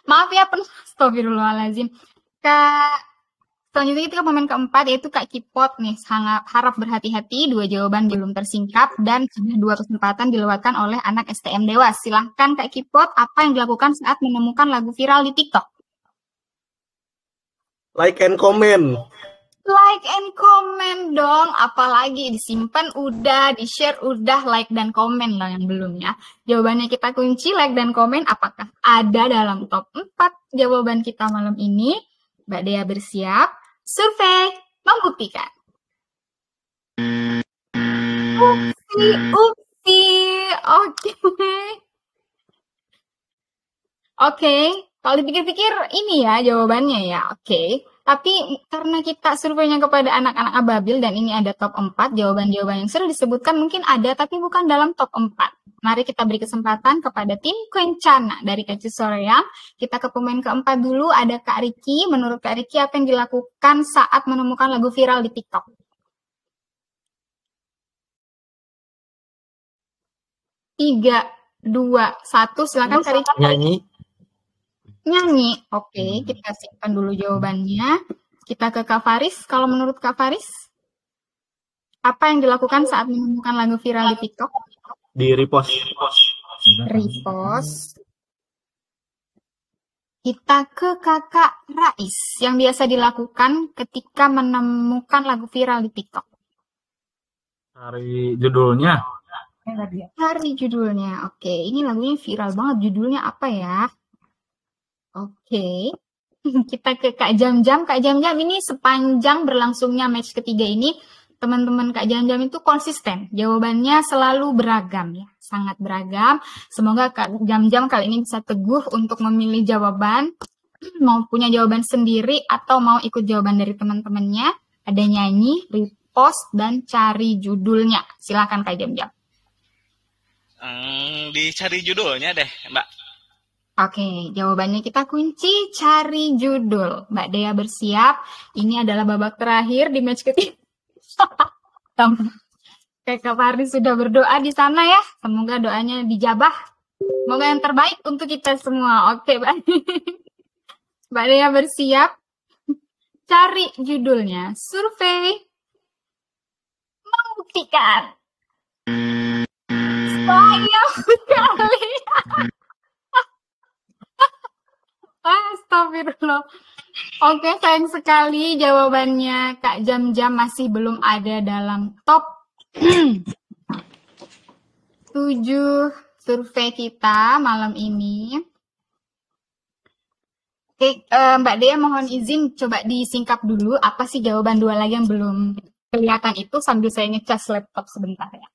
maaf ya, astagfirullahaladzim. Kak Selanjutnya kita ke pemain keempat, yaitu Kak Kipot nih. Sangat harap berhati-hati, 2 jawaban belum tersingkap dan sudah 2 kesempatan dilewatkan oleh anak STM Dewas. Silahkan Kak Kipot, apa yang dilakukan saat menemukan lagu viral di TikTok? Like and comment. Like and comment dong, apalagi disimpan udah, di-share udah, like dan komen lah yang belum ya. Jawabannya kita kunci, like dan komen, apakah ada dalam top 4 jawaban kita malam ini? Mbak Dea bersiap, survei membuktikan. Upsi, Oke, kalau dipikir-pikir ini ya jawabannya ya, oke. Tapi karena kita surveinya kepada anak-anak ababil dan ini ada top 4, jawaban-jawaban yang sudah disebutkan mungkin ada tapi bukan dalam top 4. Mari kita beri kesempatan kepada tim Kencana dari Kak Soreang. Kita ke pemain keempat dulu, ada Kak Riki. Menurut Kak Riki, apa yang dilakukan saat menemukan lagu viral di TikTok? 3, 2, 1, silakan Kak Riki. Nyanyi. Oke, kita simpan dulu jawabannya. Kita ke Kak Faris. Kalau menurut Kak Faris, apa yang dilakukan saat menemukan lagu viral di TikTok? Di repost. Repost. Kita ke Kakak Rais. Yang biasa dilakukan ketika menemukan lagu viral di TikTok. Cari judulnya. Cari judulnya. Oke, ini lagunya viral banget. Judulnya apa ya? Oke, kita ke Kak Jam-Jam. Kak Jam-Jam ini sepanjang berlangsungnya match ketiga ini, teman-teman Kak Jam-Jam itu konsisten. Jawabannya selalu beragam ya, sangat beragam. Semoga Kak Jam-Jam kali ini bisa teguh untuk memilih jawaban, mau punya jawaban sendiri atau mau ikut jawaban dari teman-temannya. Ada nyanyi, repost, dan cari judulnya. Silakan Kak Jam-Jam. Dicari judulnya deh, Mbak. Oke, jawabannya kita kunci cari judul. Mbak Dea bersiap. Ini adalah babak terakhir di match ketiga. Kak Faris sudah berdoa di sana ya. Semoga doanya dijabah. Semoga yang terbaik untuk kita semua. Oke, Mbak. Mbak Dea bersiap. Cari judulnya. Survei membuktikan. Sayang sekali. Astagfirullah. Oke, sayang sekali jawabannya Kak Jam-Jam masih belum ada dalam top 7 survei kita malam ini. Oke, Mbak Dea mohon izin coba disingkap dulu apa sih jawaban 2 lagi yang belum kelihatan itu sambil saya ngecas laptop sebentar ya.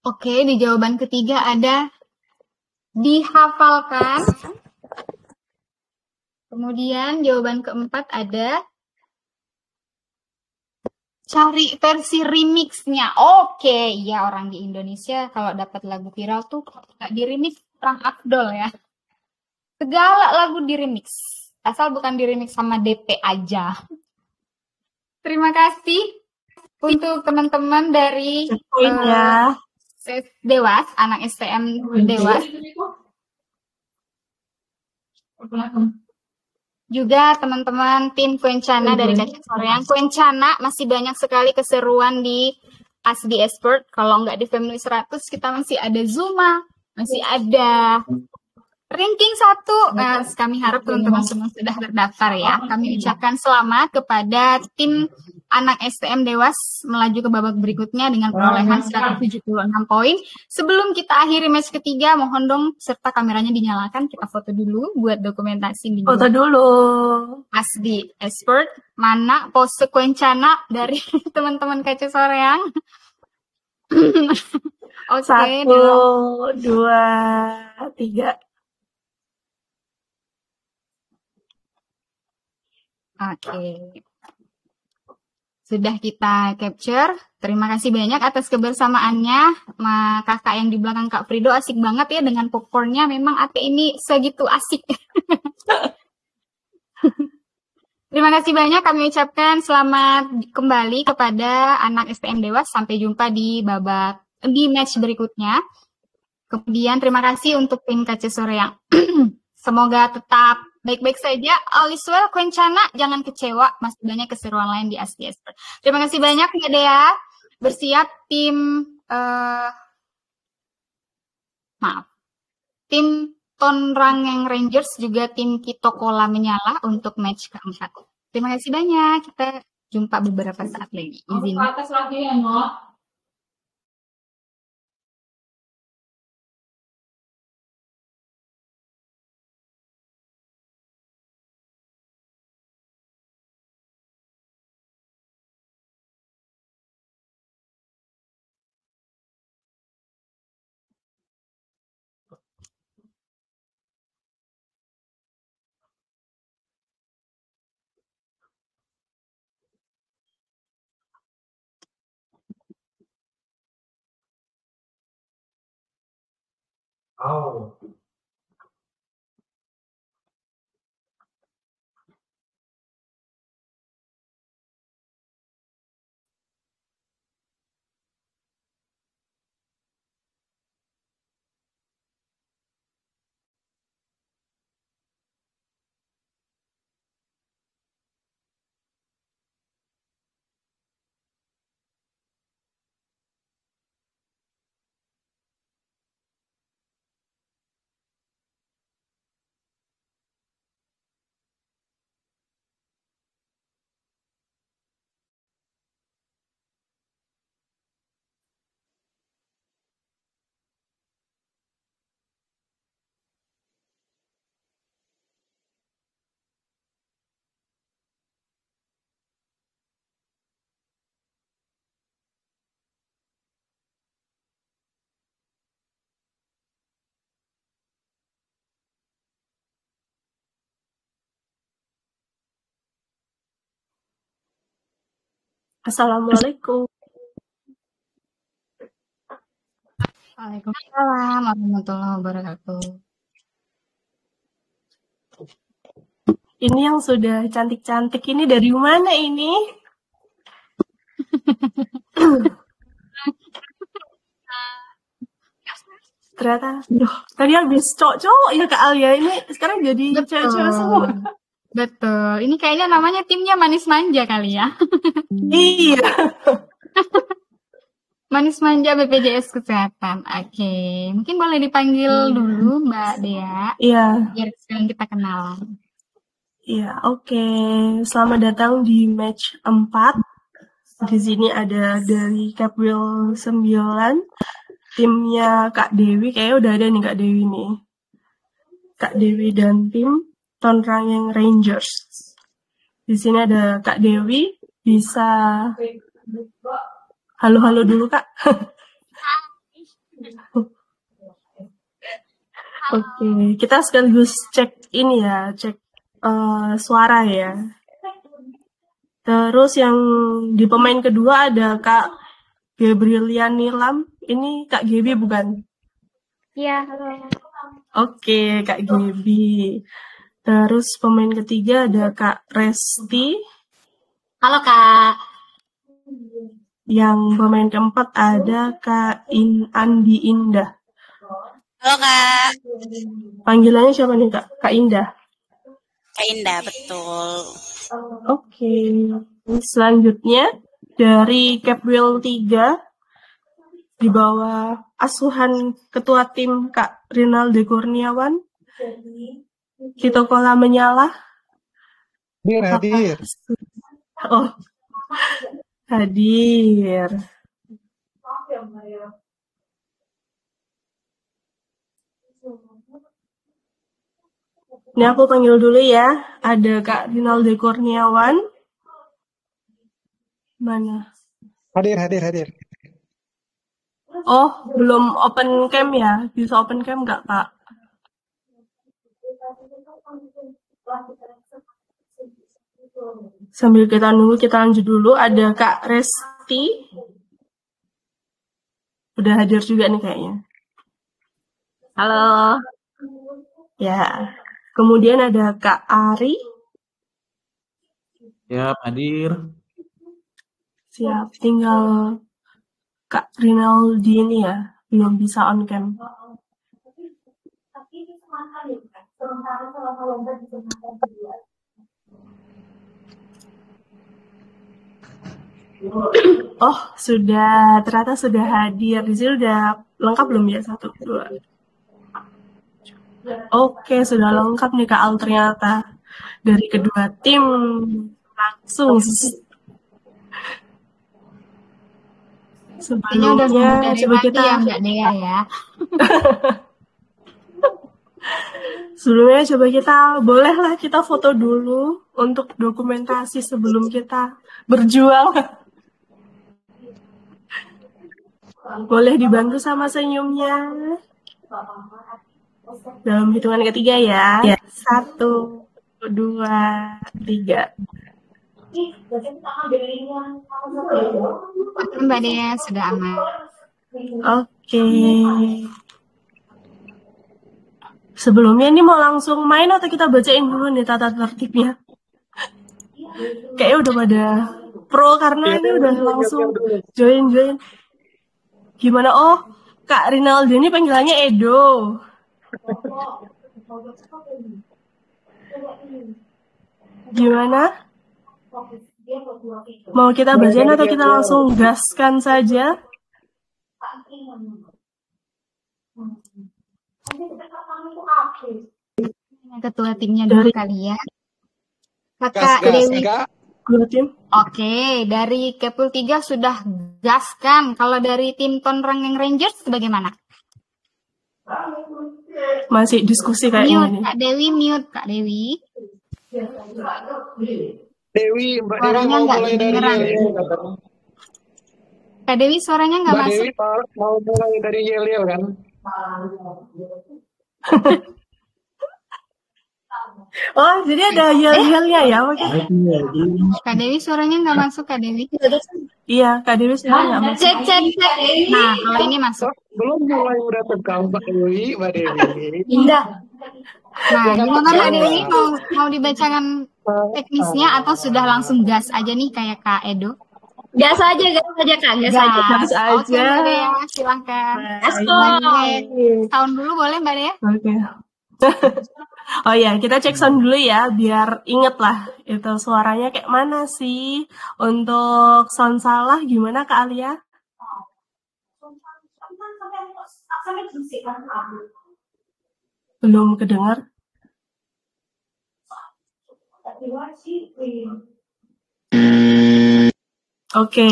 Oke, di jawaban ketiga ada dihafalkan. Kemudian jawaban keempat ada cari versi remixnya. Oke, ya orang di Indonesia kalau dapat lagu viral tuh nggak di remix perang Afdol ya. Segala lagu di remix, asal bukan di remix sama DP aja. Terima kasih untuk teman-teman dari Dewas, anak STM Dewas. Juga teman-teman tim Kencana dari Kak Soreang. Kencana masih banyak sekali keseruan di Asdi Esport. Kalau nggak di Family 100, kita masih ada Zuma, masih ada ranking 1. Nah, kami harap teman-teman semua sudah terdaftar ya. Kami ucapkan selamat kepada tim anak STM Dewas melaju ke babak berikutnya dengan perolehan 176 poin. Sebelum kita akhiri match ketiga, mohon dong serta kameranya dinyalakan. Kita foto dulu buat dokumentasi. Foto dulu. Asdi Esport. Mana pose Kencana dari teman-teman Kak Soreang? Oke, 1, 2, 3. Oke. Sudah kita capture. Terima kasih banyak atas kebersamaannya. Kakak yang di belakang Kak Frido asik banget ya dengan popcornnya. Memang Ate ini segitu asik. Terima kasih banyak. Kami ucapkan selamat kembali kepada anak STM Dewas. Sampai jumpa di match berikutnya. Kemudian terima kasih untuk tim Kak Soreang. Semoga tetap baik-baik saja. All is well, Kencana. Jangan kecewa. Masih banyak keseruan lain di Aski Expert. Terima kasih banyak, Mbak Dea. Bersiap tim... tim Tonrangeng Rangers juga tim Kitokola menyala untuk match keempat. Terima kasih banyak. Kita jumpa beberapa saat lagi. Izin. Atas lagi ya, Nok. Oh. Assalamualaikum. Waalaikumsalam warahmatullahi wabarakatuh. Ini yang sudah cantik-cantik ini dari mana ini? Ternyata, tadi habis cowok-cowok ya Kak Alia, ini sekarang jadi cewek-cewek semua. Betul. Ini kayaknya namanya timnya Manis Manja kali ya. Iya. Manis Manja BPJS Kesehatan. Oke. Mungkin boleh dipanggil dulu Mbak Dea. Iya. Biar sekarang kita kenalan. Iya, oke. Selamat datang di match 4. Di sini ada dari Capwheel 9. Timnya Kak Dewi, kayaknya udah ada nih Kak Dewi nih. Kak Dewi dan tim Tonrangeng Rangers. Di sini ada Kak Dewi, bisa halo-halo dulu Kak. Oke, kita sekaligus cek ini ya, cek suara ya. Terus yang di pemain kedua ada Kak Gabrielian Nilam. Ini Kak Gebi bukan? Iya, halo. Oke, Kak Gebi. Terus pemain ketiga ada Kak Resti. Halo Kak. Yang pemain keempat ada Kak Andi Indah. Halo Kak. Panggilannya siapa nih Kak? Kak Indah. Kak Indah, betul. Oke. Selanjutnya dari Capwheel 3 di bawah asuhan ketua tim Kak Rinaldi Kurniawan. Kitokola menyala. Hadir. Oh, hadir. Ini aku panggil dulu ya. Ada Kak Rinaldi Kurniawan. Mana? Hadir. Oh, belum open cam ya? Bisa open cam nggak, Kak? Sambil kita nunggu, kita lanjut dulu. Ada Kak Resti. Udah hadir juga nih kayaknya. Halo. Ya. Kemudian ada Kak Ari. Siap, hadir. Siap, tinggal Kak Rinaldi ini ya, belum bisa on cam. Oh, ternyata sudah hadir. Di sini udah lengkap belum ya? 1, 2. Oke, sudah lengkap nih Kak Al ternyata. Dari kedua tim langsung. Ini udah Sebelumnya dari coba tadi kita ya Mbak Dea ya. Sebelumnya coba bolehlah kita foto dulu untuk dokumentasi sebelum kita berjuang. Boleh dibantu sama senyumnya. Dalam hitungan ketiga ya. 1, 2, 3. Mbak Dea sudah aman. Oke. Sebelumnya ini mau langsung main atau kita bacain dulu nih tata tertibnya? Kayaknya udah pada pro karena ini udah langsung join. Gimana? Oh, Kak Rinaldo ini panggilannya Edo. Gimana? Mau kita bacain atau kita langsung gaskan saja? Ketua timnya dulu kali ya. Kakak Dewi. Ketua tim. Oke, dari Kepul 3 sudah gaskan. Kalau dari tim Tonrangeng Rangers bagaimana? Masih diskusi kayaknya Mute, nih. Kak Dewi, mute Kak Dewi. Dewi, Mbak Dewi Suaranya mau nggak mulai dari kedengeran. yel-yel katanya. Kak Dewi suaranya nggak Mbak masuk. Dewi mau mulai dari yel-yel kan? Oh, jadi ada yel-yelnya ya? Oke. Kak Dewi suaranya nggak masuk, Kak Dewi. Iya, Kak Dewi suaranya nggak masuk. Cek. Nah, kalau ini masuk. Belum mulai udah tegang Mbak Dewi, Mbak Dewi. Indah. Nah, gimana Mbak Dewi? Mau dibacakan teknisnya atau sudah langsung gas aja nih kayak Kak Edo? Gas aja Kak, gas aja. Gas Oke, aja. Mbak Dea, silahkan. Tahun dulu boleh Mbak Dea? Oke. Oh ya, kita cek sound dulu ya, biar inget lah itu suaranya kayak mana sih. Untuk sound salah gimana Kak Alia? Belum kedengar? Oke.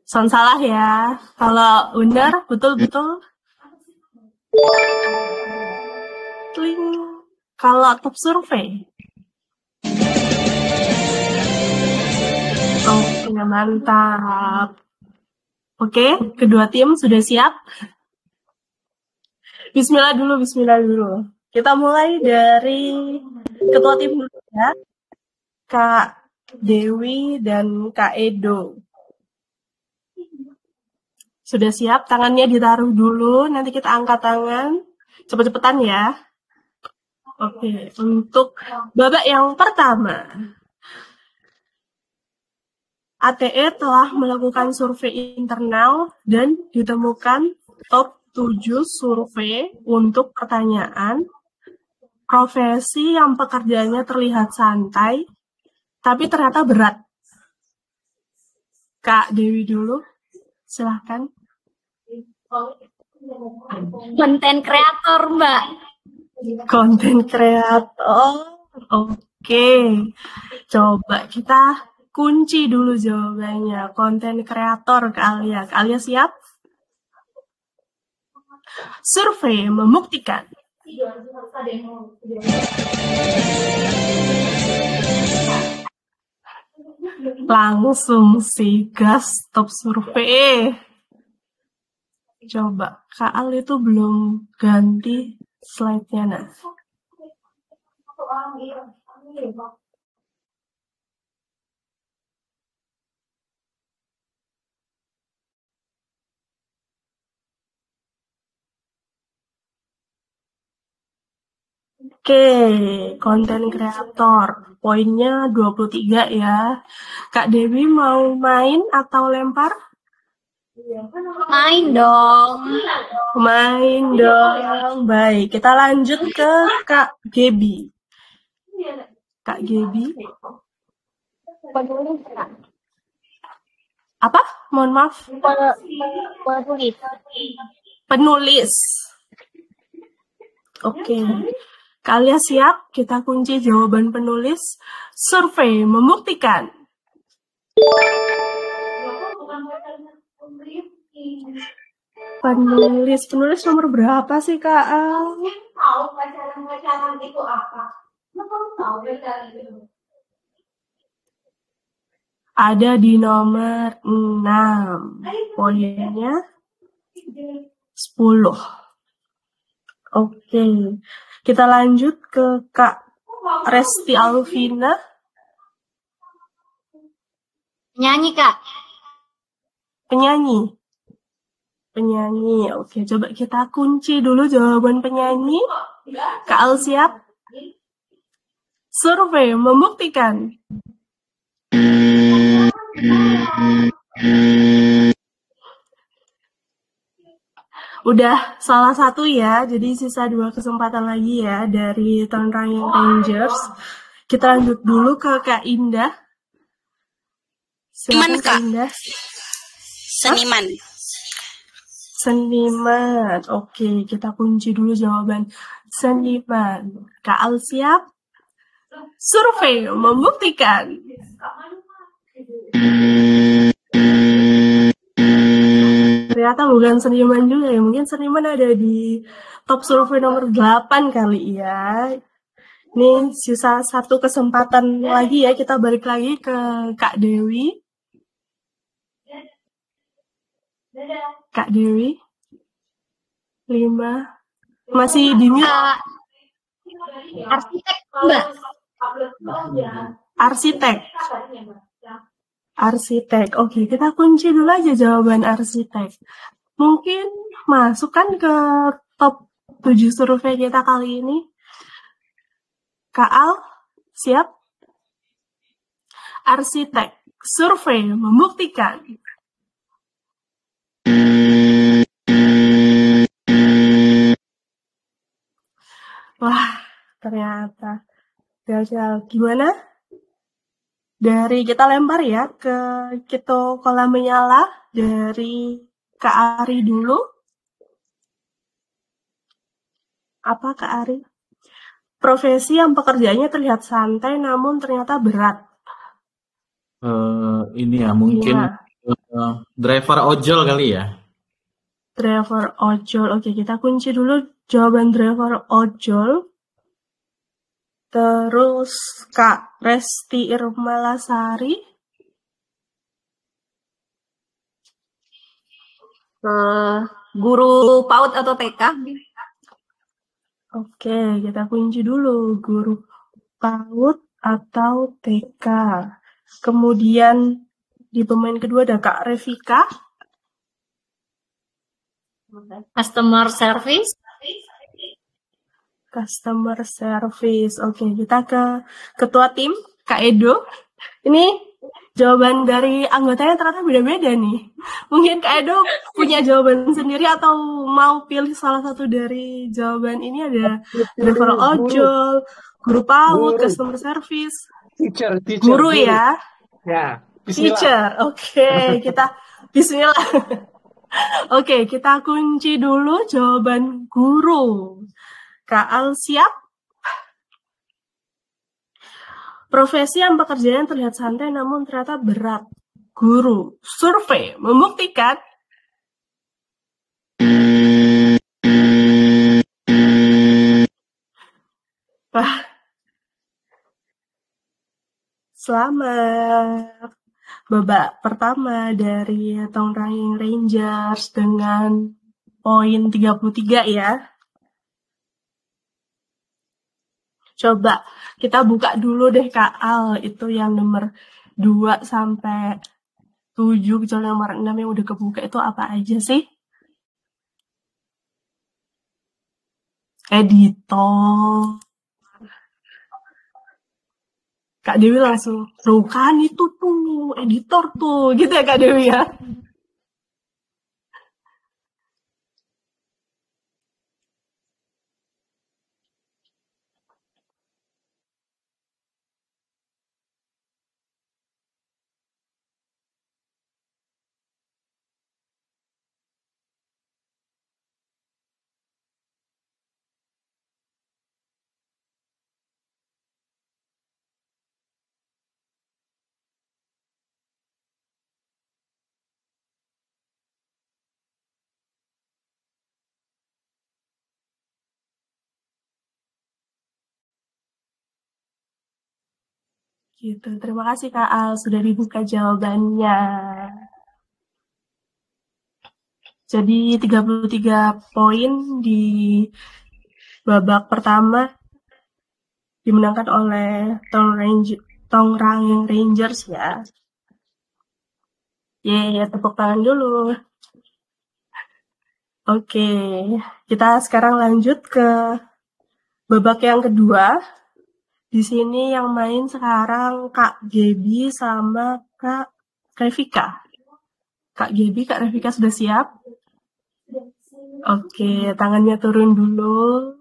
Sound salah ya. Kalau benar, betul-betul. Tling. Kalau top survei. Oke, mantap. Oke, kedua tim sudah siap? Bismillah dulu. Kita mulai dari ketua tim dulu ya. Kak Dewi dan Kak Edo. Sudah siap? Tangannya ditaruh dulu, nanti kita angkat tangan. Cepet-cepetan ya. Oke, untuk babak yang pertama. ATE telah melakukan survei internal dan ditemukan top 7 survei untuk pertanyaan profesi yang pekerjaannya terlihat santai, tapi ternyata berat. Kak Dewi dulu, silahkan. Konten kreator, Mbak. Konten kreator, oke. Coba kita kunci dulu jawabannya. Konten kreator Kak Alia. Kak Alia siap? Survei membuktikan langsung sih gas top survei. Coba Kak Al itu belum ganti slide-nya nah. Oke, konten kreator. Poinnya 23 ya. Kak Dewi mau main atau lempar? Main dong. Main dong. Baik, kita lanjut ke Kak Gebi. Kak Gebi. Penulis, Kak. Apa? Mohon maaf. Penulis. Penulis. Oke. Kalian siap? Kita kunci jawaban penulis. Survei membuktikan. Penulis nomor berapa sih, Kak? Tahu pacaran itu apa? Kamu tahu pacaran itu? Ada di nomor 6. Poinnya 10. Oke. Kita lanjut ke Kak Resti Alvina. Nyanyi, Kak. Penyanyi. Penyanyi. Oke, coba kita kunci dulu jawaban penyanyi. Kak Al siap? Survei membuktikan. Udah salah satu ya, jadi sisa 2 kesempatan lagi ya dari Tangerang Rangers. Kita lanjut dulu ke Kak Indah. Silakan Kak Indah. Seniman. Seniman. Oke, kita kunci dulu jawaban seniman. Kak Al siap? Survei membuktikan. Ternyata bukan seniman juga ya. Mungkin seniman ada di top survei nomor 8 kali ya. Ini sisa 1 kesempatan lagi ya. Kita balik lagi ke Kak Dewi. Kak Dewi. 5. Masih di mute. Arsitek, Mbak. Arsitek. Arsitek. Oke, kita kunci dulu aja jawaban arsitek. Mungkin masuk kan ke top 7 survei kita kali ini. Kak Al, siap? Arsitek. Survei membuktikan. Wah, ternyata. Gagal. Gimana? Dari kita lempar ya ke Kito Kolam Menyala. Dari Kak Ari dulu. Apa Kak Ari? Profesi yang pekerjaannya terlihat santai namun ternyata berat. Ini ya mungkin driver ojol kali ya. Driver ojol. Oke, kita kunci dulu jawaban driver ojol. Terus Kak Resti Irmalasari. Guru PAUD atau TK? Oke, kita kunci dulu. Guru PAUD atau TK. Kemudian di pemain kedua ada Kak Revika. Customer service. Customer service. Oke, kita ke ketua tim, Kak Edo. Ini jawaban dari anggotanya ternyata beda-beda nih. Mungkin Kak Edo punya jawaban sendiri atau mau pilih salah satu dari jawaban ini. Ada driver ojol, guru PAUD, customer service. Teacher. Guru ya. Ya, bismillah. Teacher. Oke, kita bismillah. Oke, kita kunci dulu jawaban guru. Kak Al siap? Profesi yang pekerjaan terlihat santai namun ternyata berat. Guru. Survei membuktikan. Wah. Selamat. Babak pertama dari Tangerang Rangers dengan poin 33 ya. Coba kita buka dulu deh Kak Al, itu yang nomor 2 sampai 7, kecuali nomor 6 yang udah kebuka itu apa aja sih? Editor. Kak Dewi langsung, loh kan itu tuh, editor tuh, gitu ya Kak Dewi ya? Gitu. Terima kasih Kak Al sudah dibuka jawabannya. Jadi 33 poin di babak pertama dimenangkan oleh Tongrang Rangers ya. Yeay, tepuk tangan dulu. Oke, kita sekarang lanjut ke babak yang kedua. Di sini yang main sekarang Kak Gebi sama Kak Revika. Kak Gebi, Kak Revika sudah siap? Oke, tangannya turun dulu.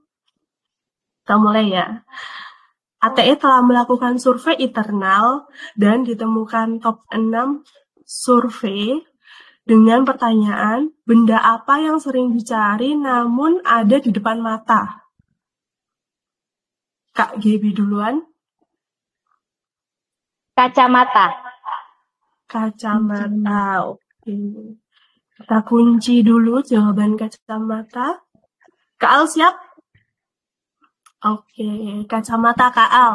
Kita mulai ya. ATE telah melakukan survei internal dan ditemukan top 6 survei dengan pertanyaan, benda apa yang sering dicari namun ada di depan mata? Kak Gebi duluan. Kacamata. Kacamata, oke. Kita kunci dulu jawaban kacamata. Kak Al siap? Oke, kacamata Kak Al.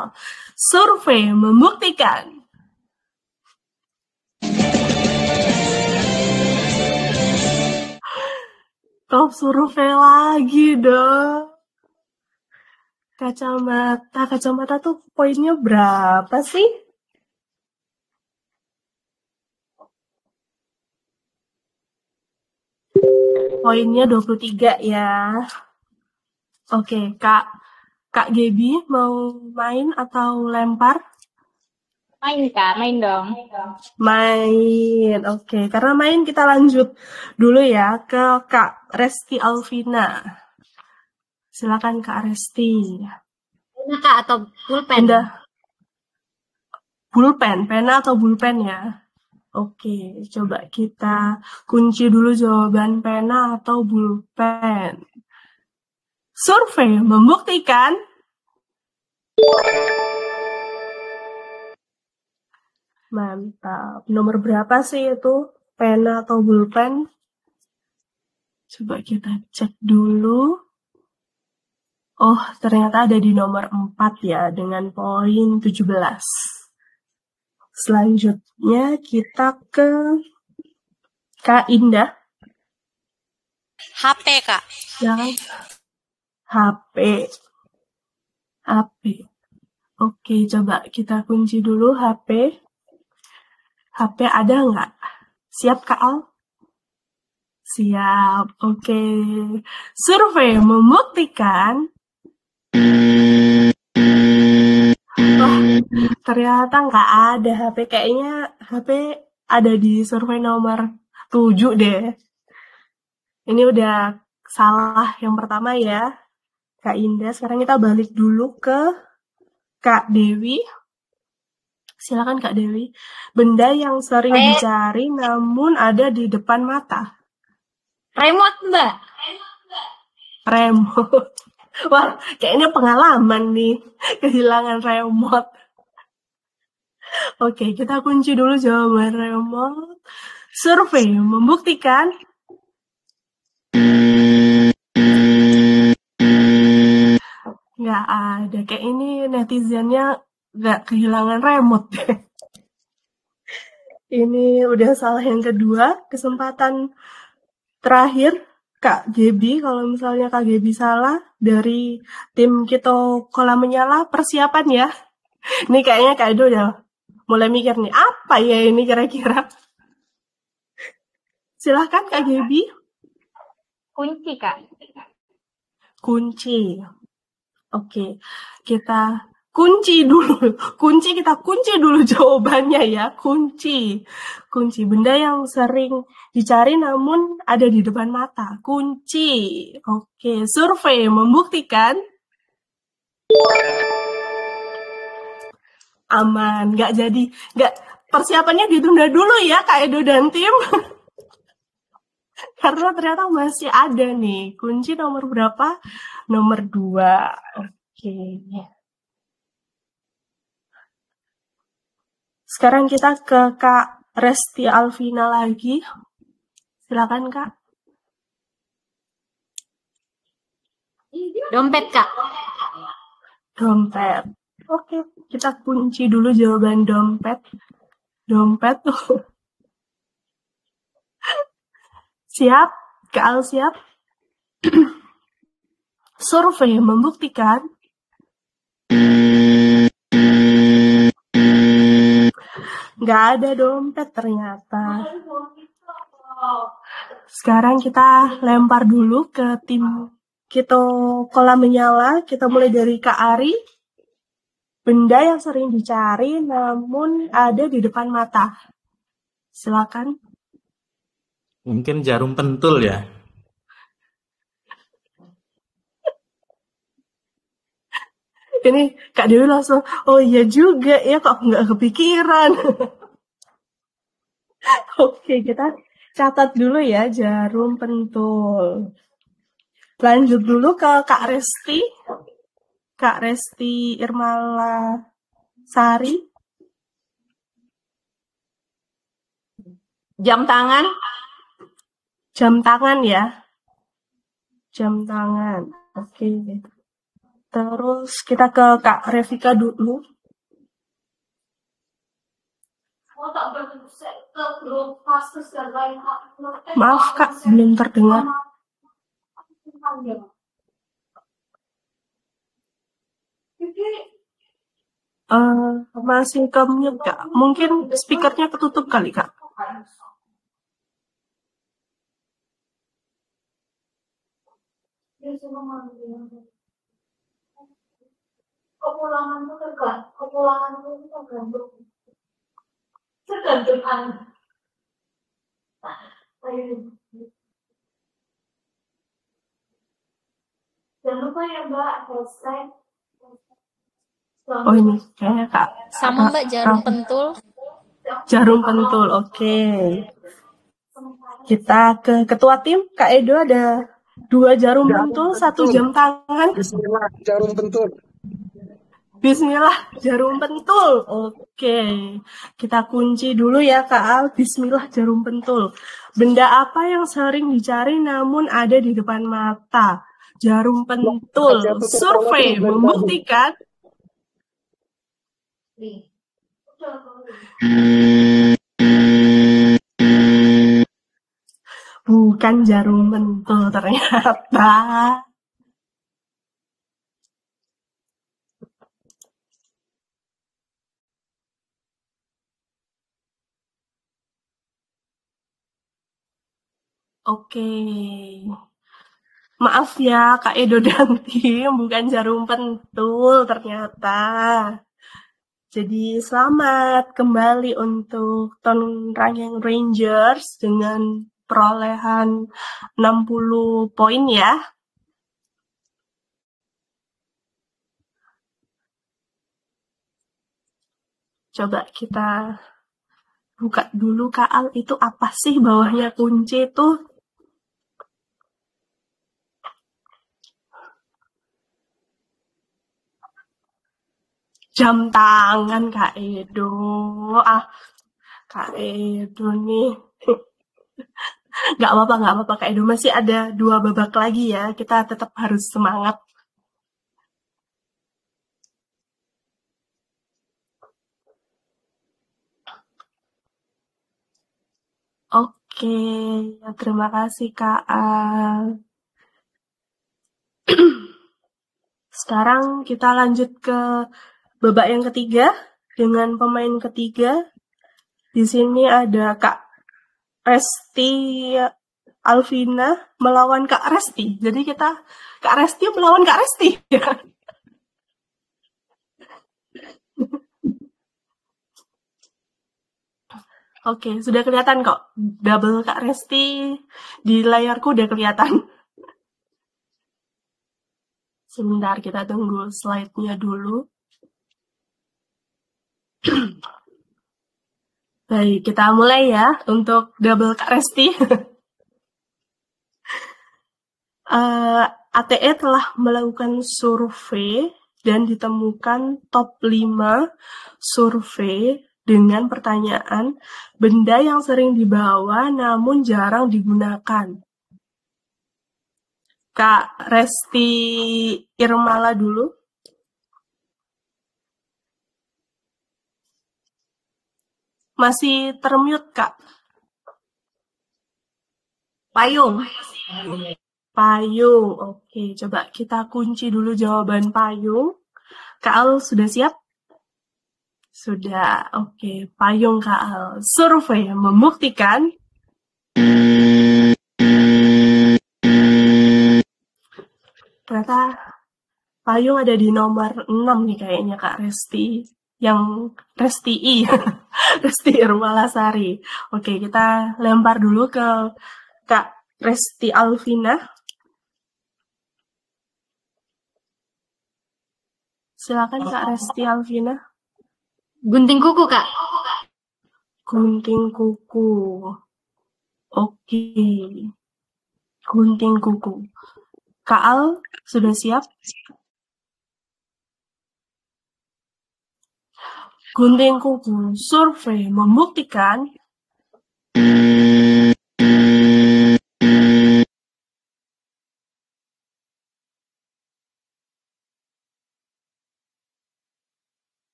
Survei membuktikan. Top survei lagi dong. Kacamata tuh poinnya berapa sih? Poinnya 23 ya. Oke, Kak Gebi mau main atau lempar? Main Kak, main dong. Main, oke. Karena main kita lanjut dulu ya ke Kak Resti Alvina. Silakan Kak Resti. Pena Kak atau pulpen? Pena atau pulpen ya? Oke, coba kita kunci dulu jawaban pena atau pulpen. Survei membuktikan mantap. Nomor berapa sih itu? Pena atau pulpen? Coba kita cek dulu. Oh, ternyata ada di nomor 4 ya, dengan poin 17. Selanjutnya kita ke Kak Indah. HP, Kak. Yang HP. Oke, coba kita kunci dulu HP. HP ada nggak? Siap, Kak Al? Siap, oke. Survei membuktikan ternyata nggak ada HP. Kayaknya HP ada di survei nomor 7 deh. Ini udah salah yang pertama ya, Kak Indah. Sekarang kita balik dulu ke Kak Dewi. Silakan Kak Dewi. Benda yang sering dicari namun ada di depan mata. Remote, Mbak. Remote. Wah, kayaknya pengalaman nih, kehilangan remote. Oke, kita kunci dulu jawaban remote. Survei membuktikan nggak ada. Kayak ini netizennya nggak kehilangan remote deh. Ini udah salah yang kedua. Kesempatan terakhir, Kak Gebi. Kalau misalnya Kak Gebi salah, dari tim kita kolam menyala, persiapan ya. Ini kayaknya Kak Edo udah mulai mikir nih, apa ya ini kira-kira? Silahkan Kak Gebi. Kunci, Kak. Kunci. Oke, kita kunci dulu. Kita kunci dulu jawabannya ya. Kunci. Benda yang sering dicari namun ada di depan mata. Kunci. Oke, survei membuktikan aman. Nggak persiapannya ditunda dulu ya Kak Edo dan tim. Karena ternyata masih ada nih. Kunci nomor berapa? Nomor 2. Oke. Sekarang kita ke Kak Resti Alvina lagi. Silakan Kak. Dompet, Kak. Dompet. Oke, kita kunci dulu jawaban dompet. Dompet tuh. Siap? Kak Al siap? Survei membuktikan nggak ada dompet ternyata. Sekarang kita lempar dulu ke tim kita kolam menyala. Kita mulai dari Kak Ari. Benda yang sering dicari namun ada di depan mata. Silakan. Mungkin jarum pentul ya. Ini Kak Dewi langsung, oh iya juga ya, kok nggak kepikiran. Oke, kita catat dulu ya, jarum pentul. Lanjut dulu ke Kak Resti. Kak Resti Irmala Sari. Jam tangan. Jam tangan ya. Jam tangan. Oke. Terus kita ke Kak Revika dulu. Maaf Kak, belum terdengar. Masih ke mute Kak. Mungkin speakernya ketutup kali Kak. Kepulangan itu tergantung jangan lupa ya Mbak, hashtag. Oh ini kayaknya Kak. Sama Mbak, jarum pentul. Jarum pentul, oke. Kita ke ketua tim, Kak Edo ada 2 jarum pentul, 1 jam tangan. Bismillah, jarum pentul. Bismillah, jarum pentul. Oke, kita kunci dulu ya Kak Al. Bismillah, jarum pentul. Benda apa yang sering dicari namun ada di depan mata? Jarum pentul. Survei membuktikan bukan jarum pentul ternyata. Oke. Maaf ya Kak Edo dan tim, bukan jarum pentul ternyata. Jadi selamat kembali untuk Tonrangeng Rangers dengan perolehan 60 poin ya. Coba kita buka dulu Kak Al, itu apa sih bawahnya kunci itu? Jam tangan Kak Edo. Kak Edo nih. Nggak apa-apa Kak Edo. Masih ada 2 babak lagi ya. Kita tetap harus semangat. Oke, terima kasih Kak Al. Sekarang kita lanjut ke babak yang ketiga dengan pemain ketiga. Di sini ada Kak Resti Alvina melawan Kak Resti. Jadi kita Kak Resti melawan Kak Resti. Oke, sudah kelihatan kok. Double Kak Resti di layarku udah kelihatan. Sebentar, kita tunggu slide-nya dulu. Baik, kita mulai ya untuk double Kak Resti. ATE telah melakukan survei dan ditemukan top 5 survei dengan pertanyaan benda yang sering dibawa namun jarang digunakan. Kak Resti Irmala dulu. Masih termute, Kak. Payung. Payung. Oke, coba kita kunci dulu jawaban payung. Kak Al sudah siap? Sudah. Oke, payung Kak Al. Survei membuktikan ternyata payung ada di nomor 6 nih kayaknya Kak Resti. Yang Resti I. Resti Irmalasari. Oke, kita lempar dulu ke Kak Resti Alvina. Silakan Kak Resti Alvina. Gunting kuku, Kak. Gunting kuku. Oke. Gunting kuku. Kak Al, sudah siap? Gunting kuku survei membuktikan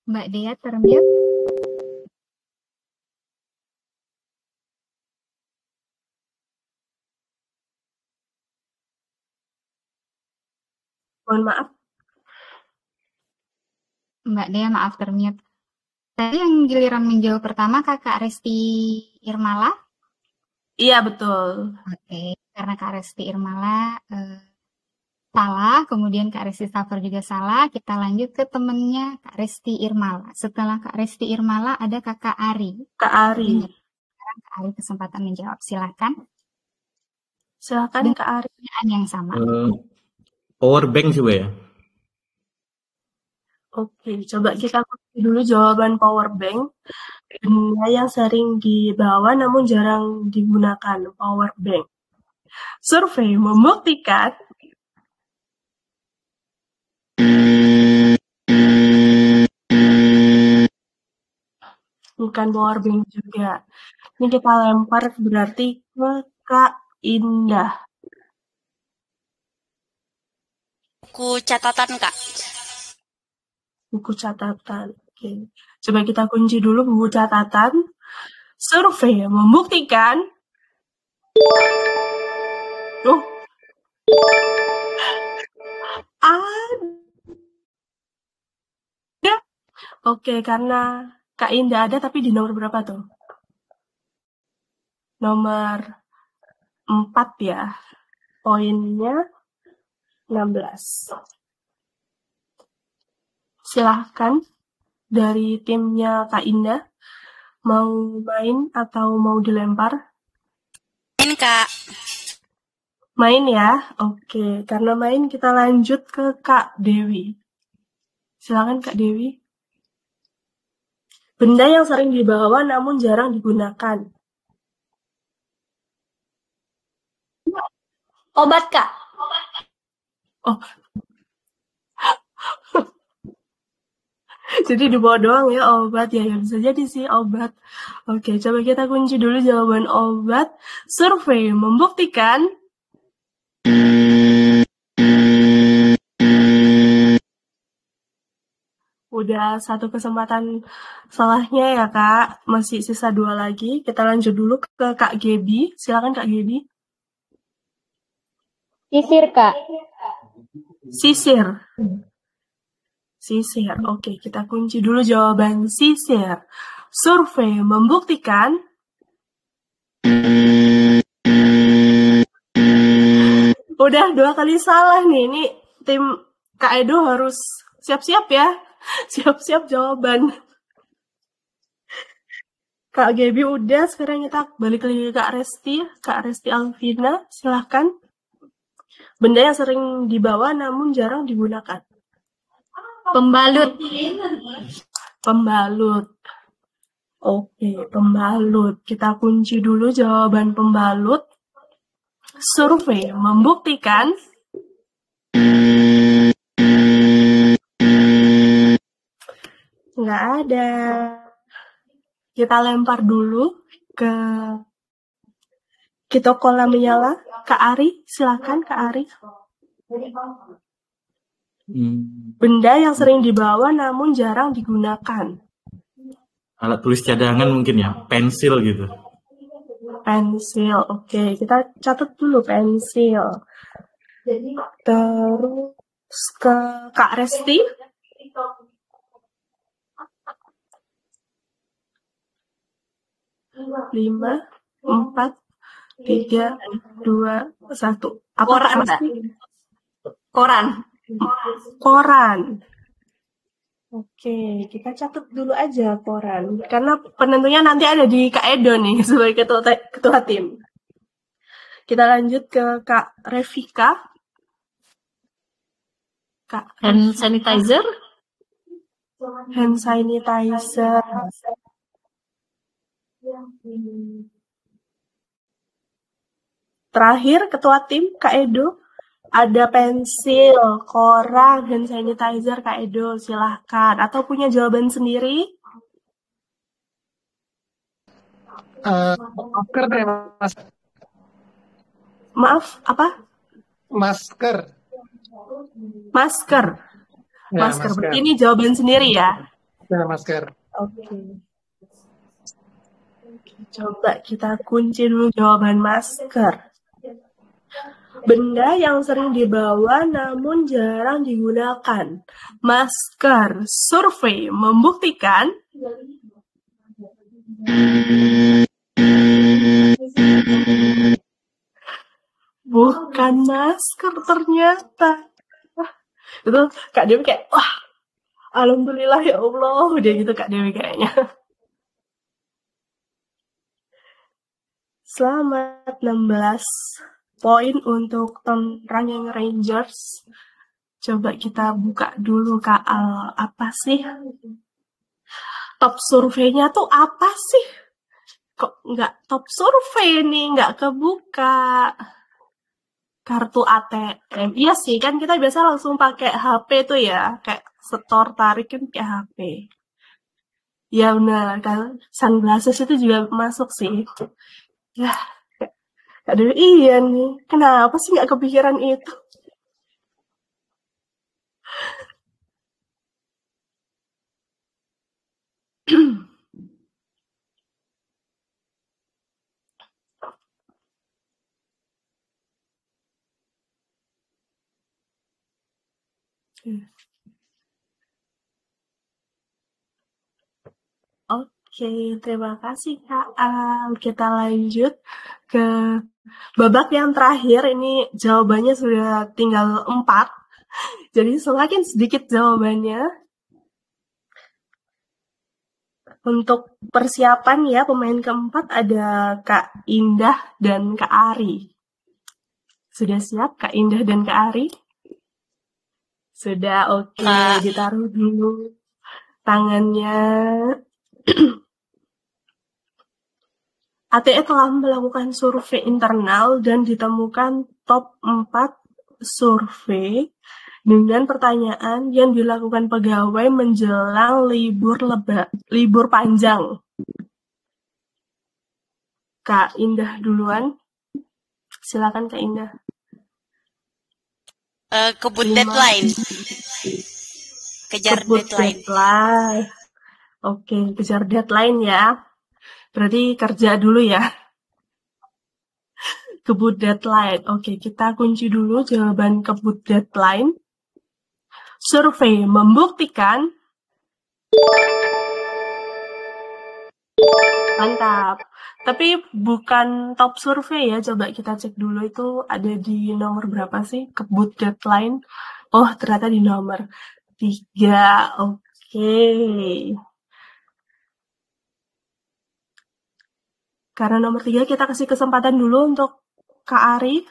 Mbak Dea termute. Mohon maaf. Mbak Dea maaf termute. Tadi yang giliran menjawab pertama Kakak Resti Irmala. Iya, betul. Oke, karena Kak Resti Irmala salah, kemudian Kak Resti Safer juga salah, kita lanjut ke temennya Kak Resti Irmala. Setelah Kak Resti Irmala ada Kakak Ari. Kak Ari. Sekarang Kak Ari kesempatan menjawab, silakan. Silakan Kak Ari. Pertanyaan yang sama. Power bank coba ya. Oke, coba kita kunci dulu jawaban power bank. Benda yang sering dibawa namun jarang digunakan, power bank. Survei membuktikan bukan power bank juga. Ini kita lempar berarti ke Kak Indah. Buku catatan, Kak. Buku catatan. Oke. Coba kita kunci dulu buku catatan. Survei membuktikan ada. Oke, karena Kak Indah ada tapi di nomor berapa tuh? Nomor 4 ya. Poinnya 16. Silahkan dari timnya Kak Indah. Mau main atau mau dilempar? Main, Kak. Main ya? Oke, karena main kita lanjut ke Kak Dewi. Silakan Kak Dewi. Benda yang sering dibawa namun jarang digunakan. Obat, Kak. Oh. Jadi dibawa doang ya obat ya, bisa jadi sih obat. Oke, coba kita kunci dulu jawaban obat. Survei membuktikan udah satu kesempatan salahnya ya Kak, masih sisa 2 lagi. Kita lanjut dulu ke Kak Gebi. Silakan Kak Gebi. Sisir, Kak. Sisir. Sisir. Oke, kita kunci dulu jawaban sisir. Survei membuktikan udah 2 kali salah nih. Ini tim Kak Edo harus siap-siap ya. Siap-siap jawaban. Kak Gebi udah, sekarang kita balik lagi ke Kak Resti. Kak Resti Alvina, silahkan. Benda yang sering dibawa namun jarang digunakan. Pembalut. Pembalut. Oke, pembalut. Kita kunci dulu jawaban pembalut. Survei membuktikan nggak ada. Kita lempar dulu ke Kito Kola menyala. Kak Ari, silakan Kak Ari. Benda yang sering dibawa namun jarang digunakan. Alat tulis cadangan mungkin ya, pensil gitu. Pensil, oke. Kita catat dulu pensil. Terus ke Kak Resti. Lima, 4, 3, 2, 1. Apa Koran, Kak Mbak. Resti? Koran. Koran. Oke, kita catat dulu aja koran. Karena penentunya nanti ada di Kak Edo nih sebagai ketua tim. Kita lanjut ke Kak Revika. Kak Hand sanitizer. Hand sanitizer. Terakhir ketua tim Kak Edo. Ada pensil, koran, hand sanitizer, Kak Edo, silahkan. Atau punya jawaban sendiri? Masker deh, Mas. Maaf, apa? Masker. Masker. Ya, Masker. masker. Berarti ini jawaban sendiri ya? Ya, masker. Oke. Coba kita kunci dulu jawaban masker. Benda yang sering dibawa namun jarang digunakan. Masker. Survei membuktikan bukan masker ternyata. Itu Kak Dewi kayak, wah, alhamdulillah ya Allah. Udah gitu Kak Dewi kayaknya. Selamat 16 poin untuk Running Rangers. Coba kita buka dulu Kak Al. Apa sih? Top surveinya tuh apa sih? Kok nggak top survei nih? Nggak kebuka. Kartu ATM. Iya sih, kan kita biasa langsung pakai HP tuh ya. Kayak setor tarik kan pakai HP. Ya benar, kan sunglasses itu juga masuk sih. Ya, aduh iya nih. Kenapa sih nggak kepikiran itu? Oke, terima kasih Kak Al. Kita lanjut ke babak yang terakhir. Ini jawabannya sudah tinggal 4. Jadi semakin sedikit jawabannya. Untuk persiapan ya, pemain keempat ada Kak Indah dan Kak Ari. Sudah siap Kak Indah dan Kak Ari? Sudah, oke. Ditaruh dulu tangannya. ATE telah melakukan survei internal dan ditemukan top 4 survei dengan pertanyaan yang dilakukan pegawai menjelang libur panjang. Kak Indah duluan. Silakan Kak Indah. Kebut deadline. Kejar deadline. Oke, kejar deadline ya. Berarti kerja dulu ya. Kebut deadline. Oke, kita kunci dulu jawaban kebut deadline. Survei membuktikan. Mantap. Tapi bukan top survei ya. Coba kita cek dulu itu ada di nomor berapa sih kebut deadline. Oh, ternyata di nomor 3. Oke. Karena nomor 3 kita kasih kesempatan dulu untuk Kak Ari.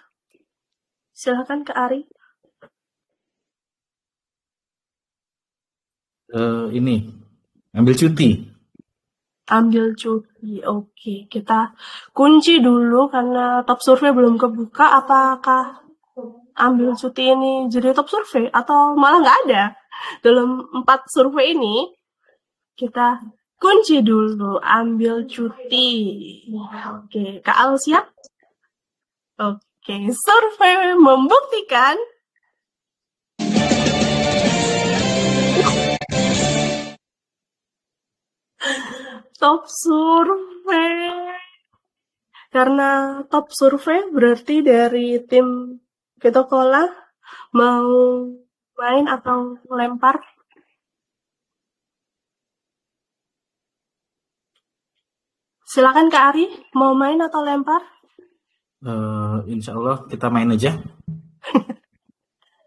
Silakan Kak Ari. Ini, ambil cuti. Ambil cuti, oke. Kita kunci dulu karena top survei belum kebuka. Apakah ambil cuti ini jadi top survei atau malah nggak ada? Dalam 4 survei ini, kita kunci dulu, ambil cuti. Oke, Kak Al siap? Oke, survei membuktikan Top survei. Karena top survei berarti dari tim Vitokola mau main atau lempar? Silakan Kak Ari, mau main atau lempar? Insya Allah kita main aja.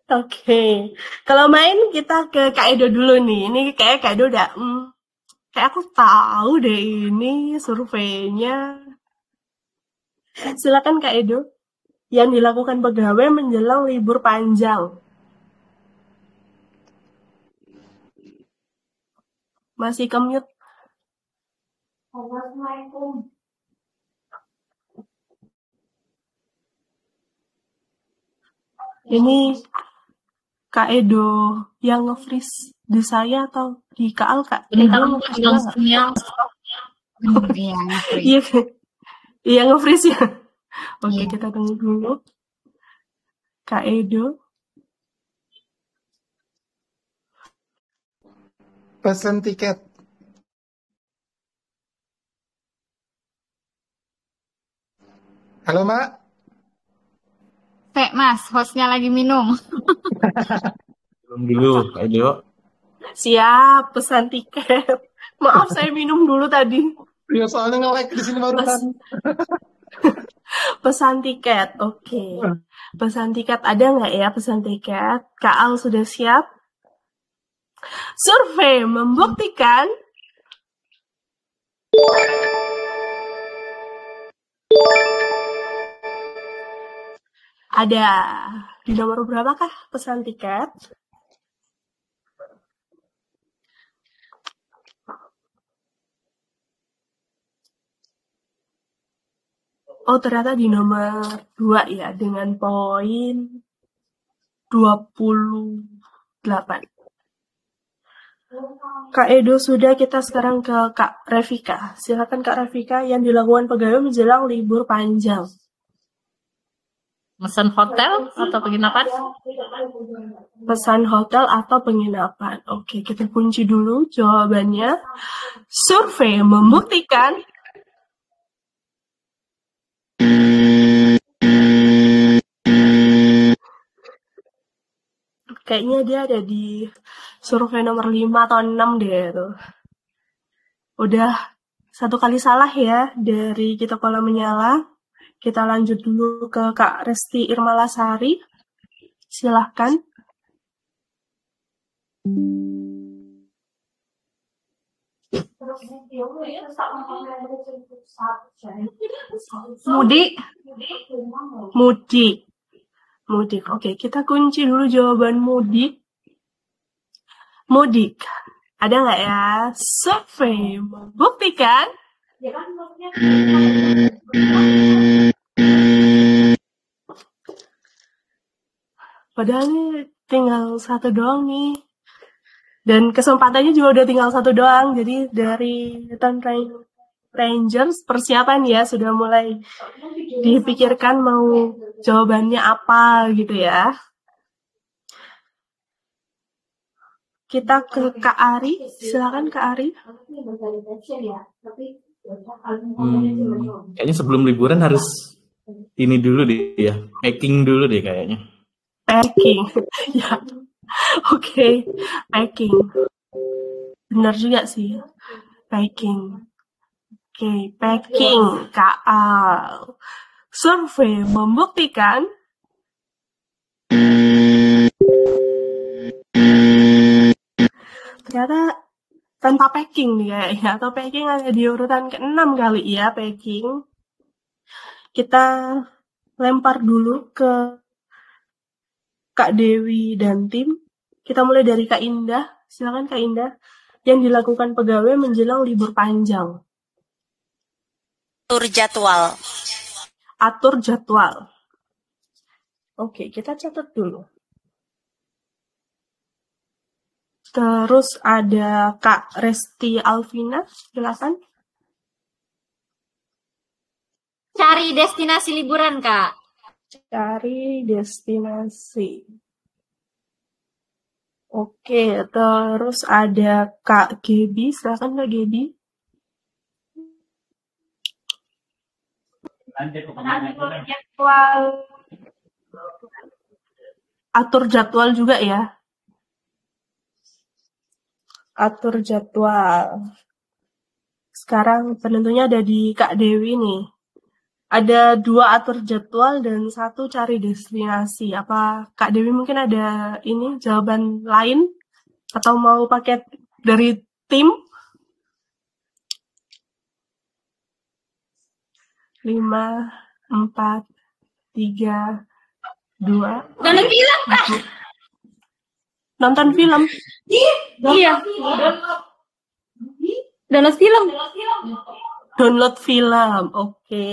Oke, kalau main kita ke Kak Edo dulu nih. Ini kayak Kak Edo udah, kayak aku tahu deh ini surveinya. Silakan Kak Edo. Yang dilakukan pegawai menjelang libur panjang. Masih ke-mute. Assalamualaikum. Ini Kak Edo yang nge-freeze di saya atau di Kak Al, Kak? Bentar, Edo nge-freeze juga nggak? sinyal. Iya, nge-freeze. Iya, iya nge-freeze ya. Oke, Iya. kita tunggu dulu. Kak Edo. Pesan tiket. Halo, Mak. Mas, hostnya lagi minum. Belum dulu, Kak Edo. Siap, pesan tiket. Maaf, saya minum dulu tadi. Ya, soalnya nge-lag di sini barusan. Pesan tiket, oke. Pesan tiket ada nggak ya pesan tiket? Kak Al sudah siap? Survei membuktikan ada di nomor berapakah pesan tiket? Oh, ternyata di nomor 2 ya, dengan poin 28. Kak Edo sudah, kita sekarang ke Kak Revika. Silakan Kak Revika, yang dilakukan pegawai menjelang libur panjang. Pesan hotel atau penginapan? Pesan hotel atau penginapan. Oke, kita kunci dulu jawabannya. Survei membuktikan kayaknya dia ada di survei nomor 5 atau 6 deh tuh. Udah satu kali salah ya dari Kita Kola Menyala. Kita lanjut dulu ke Kak Resti Irmalasari. Silahkan. Mudik. Mudik. Mudik. Oke, kita kunci dulu jawaban mudik. Mudik. Ada nggak ya? Survei membuktikan. Padahal ini tinggal satu doang nih. Dan kesempatannya juga udah tinggal satu doang. Jadi dari Town Rangers persiapan ya, sudah mulai dipikirkan mau jawabannya apa gitu ya. Kita ke Kak Ari, silakan Kak Ari. Kayaknya sebelum liburan harus ini dulu deh ya, packing dulu deh kayaknya. Packing, ya. Oke, packing. Benar juga sih, packing. Oke, packing, Kak Al. Survei membuktikan ternyata tanpa packing nih ya, atau packing ada di urutan ke-6 kali ya, packing. Kita lempar dulu ke Kak Dewi dan tim. Kita mulai dari Kak Indah. Silakan Kak Indah. Yang dilakukan pegawai menjelang libur panjang. Atur jadwal. Atur jadwal. Oke, kita catat dulu. Terus ada Kak Resti Alvina. Silakan. Cari destinasi liburan, Kak. Cari destinasi. Oke, terus ada Kak Gebi. Silakan Kak Gebi. Atur jadwal juga ya. Atur jadwal. Sekarang penentunya ada di Kak Dewi nih. Ada 2 atur jadwal dan 1 cari destinasi. Apa Kak Dewi mungkin ada ini jawaban lain? Atau mau pakai dari tim? 5, 4, 3, 2. Nonton film, Kak. Nonton film? Iya. Download film. Download film, oke.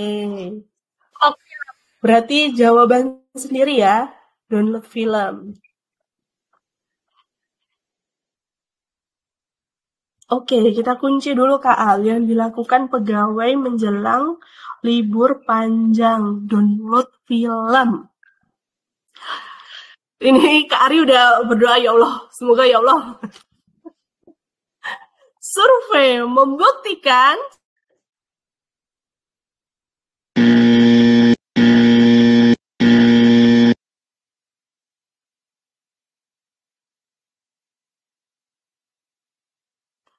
Berarti jawaban sendiri ya, download film. Oke, kita kunci dulu Kak Al yang dilakukan pegawai menjelang libur panjang, download film. Ini Kak Ari udah berdoa, ya Allah, semoga ya Allah. Survei membuktikan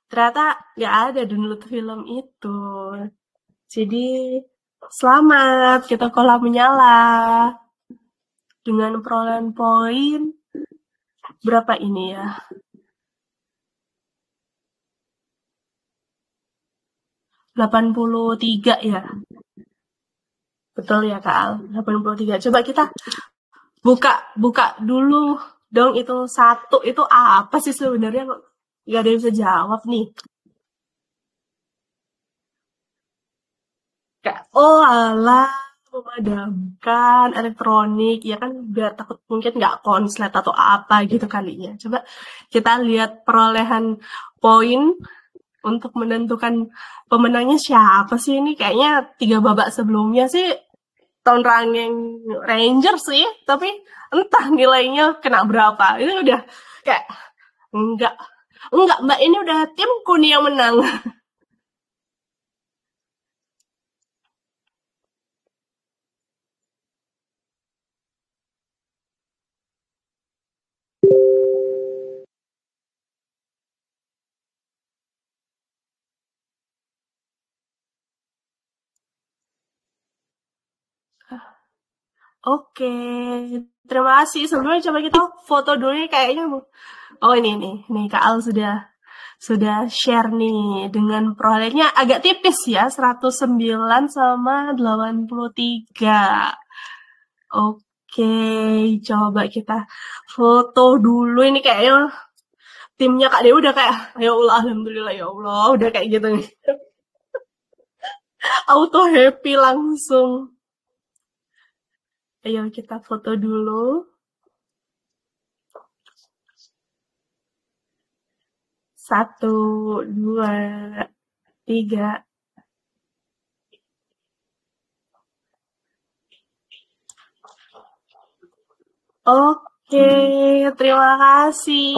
ternyata nggak ada download film itu. Jadi selamat, kita kolam menyala. Dengan perolehan poin berapa ini ya? 83 ya. Betul ya Kak Al, 83. Coba kita buka dulu dong, itu 1 itu apa sih sebenarnya, kok nggak ada yang bisa jawab nih. Kayak, oh alah, memadamkan elektronik, ya kan biar takut mungkin nggak konslet atau apa gitu kalinya. Coba kita lihat perolehan poin untuk menentukan pemenangnya siapa sih ini. Kayaknya 3 babak sebelumnya sih Tahun Ranger sih, tapi entah nilainya kena berapa. Ini udah kayak enggak Mbak, ini udah timku nih yang menang. Oke, terima kasih. Sebelumnya coba kita foto dulu nih kayaknya. Oh ini nih Kak Al sudah share nih dengan perolehannya agak tipis ya, 109 sama 83. Oke, coba kita foto dulu ini kayaknya timnya Kak Dewi udah kayak, ya Allah, alhamdulillah ya Allah, udah kayak gitu nih. Auto happy langsung. Ayo kita foto dulu. 1, 2, 3. Oke, terima kasih.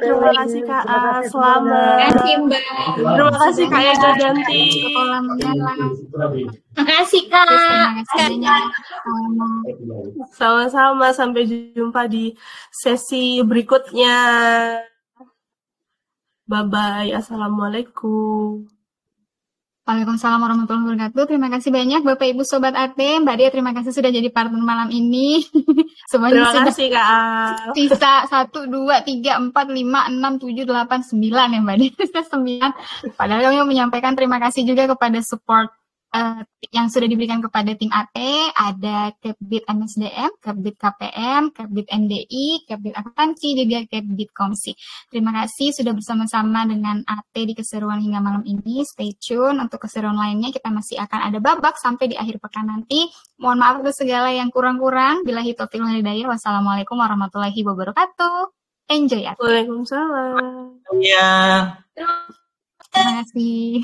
Terima kasih Kak A. Selamat. Terima kasih Mbak. Terima kasih Kak Ega Ganti. Terima kasih Kak. Sama-sama, sampai jumpa di sesi berikutnya. Bye-bye. Assalamualaikum. Waalaikumsalam warahmatullahi wabarakatuh. Terima kasih banyak Bapak Ibu Sobat AT. Mbak Dia, terima kasih sudah jadi partner malam ini. Semuanya Terima kasih Kak. sisa 1, 2, 3, 4, 5, 6, 7, 8, 9 ya Mbak Dia. 9. Padahal kami mau menyampaikan terima kasih juga kepada support yang sudah diberikan kepada tim AT. Ada Kepbit MSDM, Kepbit KPM, Kepbit NDI, Kepbit Akuntansi, juga Kepbit Komsi. Terima kasih sudah bersama-sama dengan AT di keseruan hingga malam ini. Stay tune untuk keseruan lainnya. Kita masih akan ada babak sampai di akhir pekan nanti. Mohon maaf atas segala yang kurang-kurang. Billahi taufiq wal hidayah. Wassalamualaikum warahmatullahi wabarakatuh. Enjoy AT. Waalaikumsalam. Iya. Terima kasih.